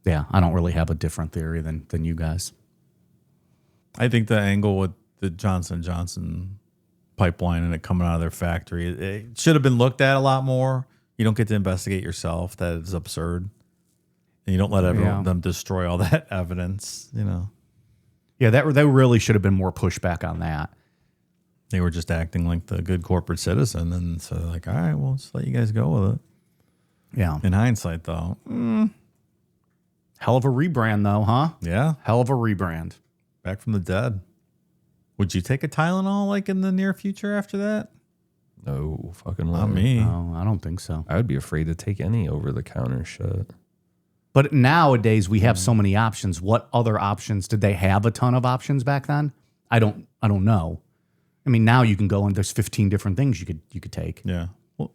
Yeah. I don't really have a different theory than you guys. I think the angle with the Johnson & Johnson pipeline and it coming out of their factory, it should have been looked at a lot more. You don't get to investigate yourself. That is absurd. And you don't let them destroy all that evidence, you know. Yeah, that really should have been more pushback on that. They were just acting like the good corporate citizen. And so they're like, all right, we'll just let you guys go with it. Yeah. In hindsight, though, Hell of a rebrand, though, huh? yeah, Hell of a rebrand. back from the dead. Would you take a Tylenol like in the near future after that? No fucking way. Not me. No, I don't think so. I would be afraid to take any over the counter shit. But nowadays we have so many options. What other options did they have? A ton of options back then? I don't know. I mean, now you can go and there's 15 different things you could take. Yeah. Well,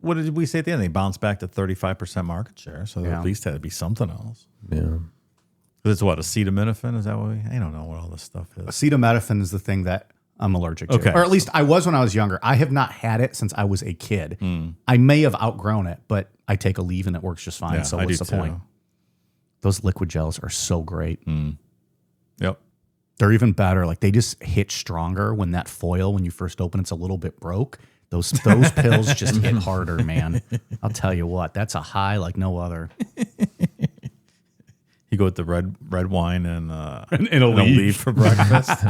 what did we say at the end? They bounced back to 35% market share, so there at least had to be something else. Yeah. It's what, acetaminophen? Is that what I don't know what all this stuff is. Acetaminophen is the thing that I'm allergic to. Okay. Or at least I was when I was younger. I have not had it since I was a kid. I may have outgrown it, but I take a leave and it works just fine. Yeah, so I what's do the point? too. Those liquid gels are so great. Yep. They're even better. Like they just hit stronger when that foil, when you first open, it's a little bit broke. Those pills just hit harder, man. I'll tell you what, that's a high like no other. You go with the red wine and a a leaf for breakfast.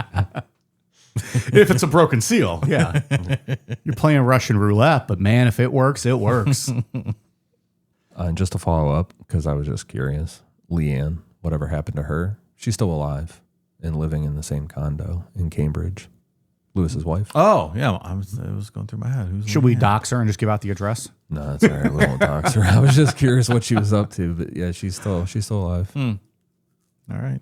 If it's a broken seal, yeah. You're playing Russian roulette, but man, if it works, it works. And just to follow up, because I was just curious, Leanne, whatever happened to her? She's still alive and living in the same condo in Cambridge. Lewis's wife. Oh, yeah. It was going through my head. Should we dox her and just give out the address? No, that's all right. We won't dox her. I was just curious what she was up to, but yeah, she's still alive. All right.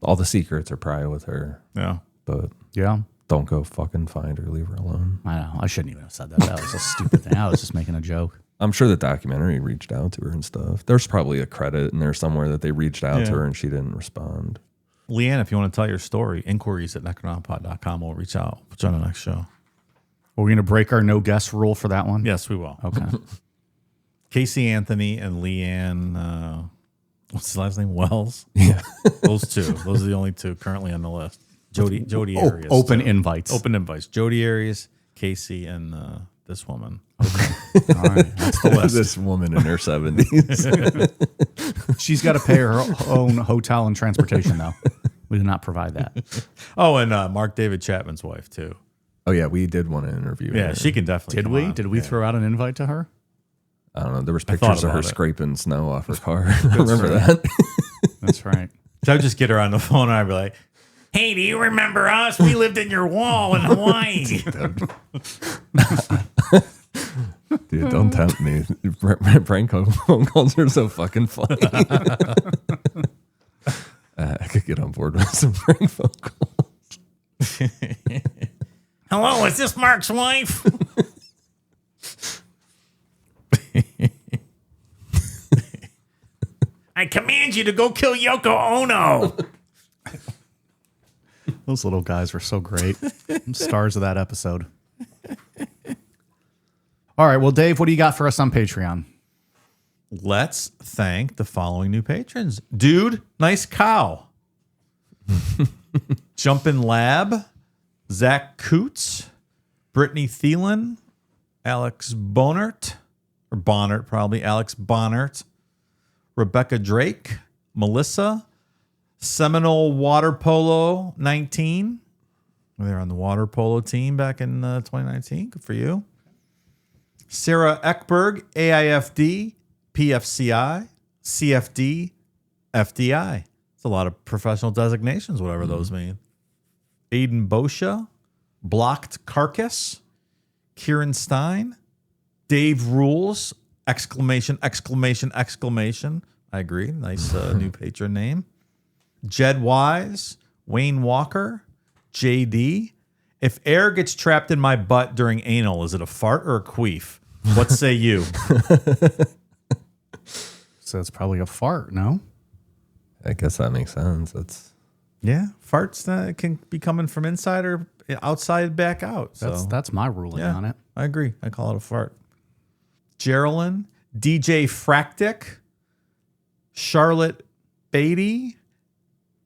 All the secrets are probably with her, Yeah. but Yeah. don't go fucking find her. Leave her alone. I know. I shouldn't even have said that. That was a stupid thing. I was just making a joke. I'm sure the documentary reached out to her and stuff. There's probably a credit in there somewhere that they reached out to her and she didn't respond. Leanne, if you want to tell your story, inquiries at necronompod.com. We'll reach out. Put you on the next show. Are we going to break our no guess rule for that one? Yes, we will. Okay. Casey Anthony and Leanne, what's his last name? Wells? Yeah. Those two. Those are the only two currently on the list. Jody Arias. Open too. invites. Open invites. Jody Arias, Casey, and this woman. All right. That's the list. This woman in her 70s. She's got to pay her own hotel and transportation, though. We did not provide that. Oh, and Mark David Chapman's wife, too. Oh, yeah, we did want to interview Yeah, her. she can definitely Did come we? on. Did we throw out an invite to her? I don't know. There was thought pictures of her about it. scraping snow off her car. Remember that? That's right. So I would just get her on the phone and I'd be like, hey, do you remember us? We lived in your wall in Hawaii. Dude, don't tempt me. Prank phone calls are so fucking funny. I could get on board with some prank phone calls. Hello, is this Mark's wife? I command you to go kill Yoko Ono. Those little guys were so great. Stars of that episode. All right. Well, Dave, what do you got for us on Patreon? Let's thank the following new patrons. Dude, nice cow. Jumpin' Lab, Zach Coots, Brittany Thielen, Alex Bonert, or Bonnert probably, Alex Bonnert, Rebecca Drake, Melissa, Seminole Water Polo 19. They're on the water polo team back in 2019. Good for you. Sarah Eckberg, AIFD, PFCI, CFD, FDI. It's a lot of professional designations, whatever those mean. Aiden Boscia, Blocked Carcass, Kieran Stein, Dave Rules, exclamation, exclamation, exclamation. I agree. Nice new patron name. Jed Wise, Wayne Walker, JD. If air gets trapped in my butt during anal, is it a fart or a queef? What say you? So it's probably a fart, no? I guess that makes sense. Yeah, farts can be coming from inside or outside back out. So That's my ruling on it. I agree. I call it a fart. Geraldine, DJ Fractic, Charlotte Beatty,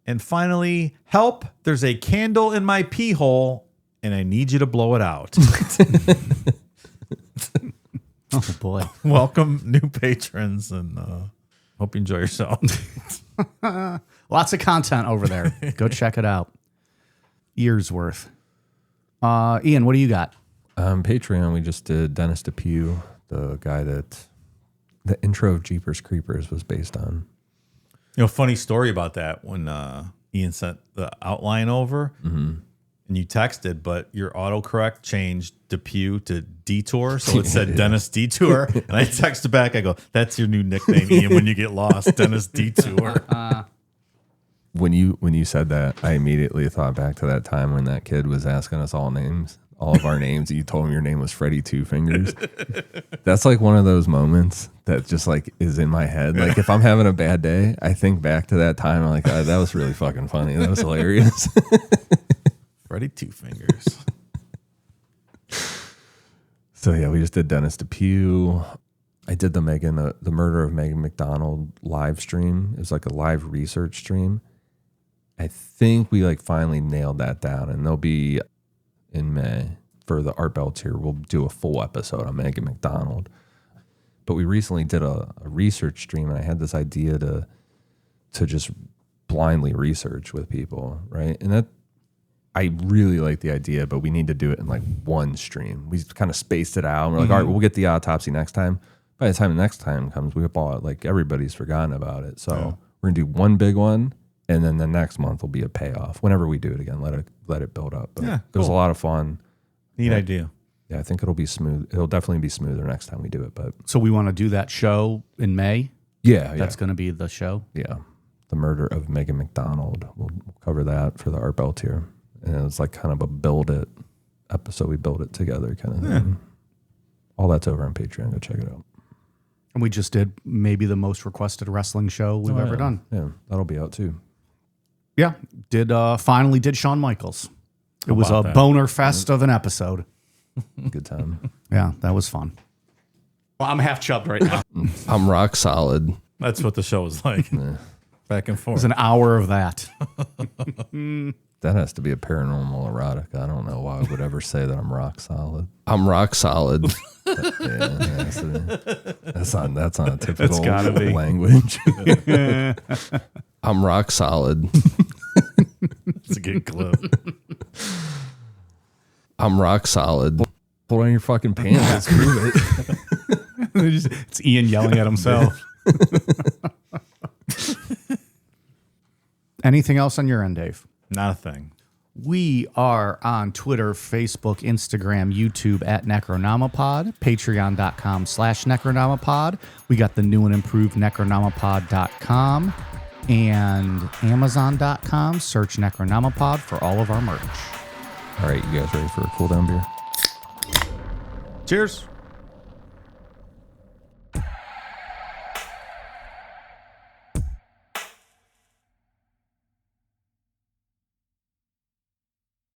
and finally, help, there's a candle in my pee hole and I need you to blow it out. Oh, boy. Welcome, new patrons, and hope you enjoy yourself. Lots of content over there. Go check it out. Years worth. Ian, what do you got? Patreon, we just did Dennis DePue, the guy that the intro of Jeepers Creepers was based on. Funny story about that when Ian sent the outline over and you texted, but your autocorrect changed DePue to Detour, so it said Dennis Detour. And I texted back, I go, that's your new nickname, Ian, when you get lost, Dennis Detour. When you said that, I immediately thought back to that time when that kid was asking us all of our names, and you told him your name was Freddy Two Fingers. That's like one of those moments that just like is in my head. Like if I'm having a bad day, I think back to that time. I'm like, oh, that was really fucking funny. That was hilarious. Freddy Two Fingers. So yeah, we just did Dennis DePue. I did the murder of Megan McDonald live stream. It was like a live research stream. I think we like finally nailed that down, and they'll be in May for the Art Bell tier. We'll do a full episode on Megan McDonald. But we recently did a research stream, and I had this idea to just blindly research with people, right? And that I really like the idea, but we need to do it in like one stream. We kind of spaced it out. And we're like, all right, we'll get the autopsy next time. By the time the next time comes, we've all like everybody's forgotten about it. So we're gonna do one big one, and then the next month will be a payoff. Whenever we do it again, let it build up. But it was a lot of fun. Neat idea. Yeah, I think it'll be smooth. It'll definitely be smoother next time we do it. But So we want to do that show in May? That's going to be the show? Yeah. The murder of Megan McDonald. We'll cover that for the Art Bell tier. And it was like kind of a build it episode. We build it together kind of thing. All that's over on Patreon. Go check it out. And we just did maybe the most requested wrestling show we've ever done. Yeah, that'll be out too. Yeah. Finally did Shawn Michaels. It was a boner fest of an episode. Good time. Yeah, that was fun. Well, I'm half chubbed right now. I'm rock solid. That's what the show was like. Back and It forth. was an hour of that. That has to be a paranormal erotic. I don't know why I would ever say that I'm rock solid. I'm rock solid. That's on a typical gotta be. language. I'm rock solid. It's a good clip. I'm rock solid. Pull on your fucking pants. Let's prove it. It's Ian yelling at himself. Anything else on your end, Dave? Not a thing. We are on Twitter, Facebook, Instagram, YouTube at Necronomipod, patreon.com/Necronomipod. We got the new and improved Necronomipod.com and Amazon.com. Search Necronomipod for all of our merch. All right, you guys ready for a cool down beer? Cheers.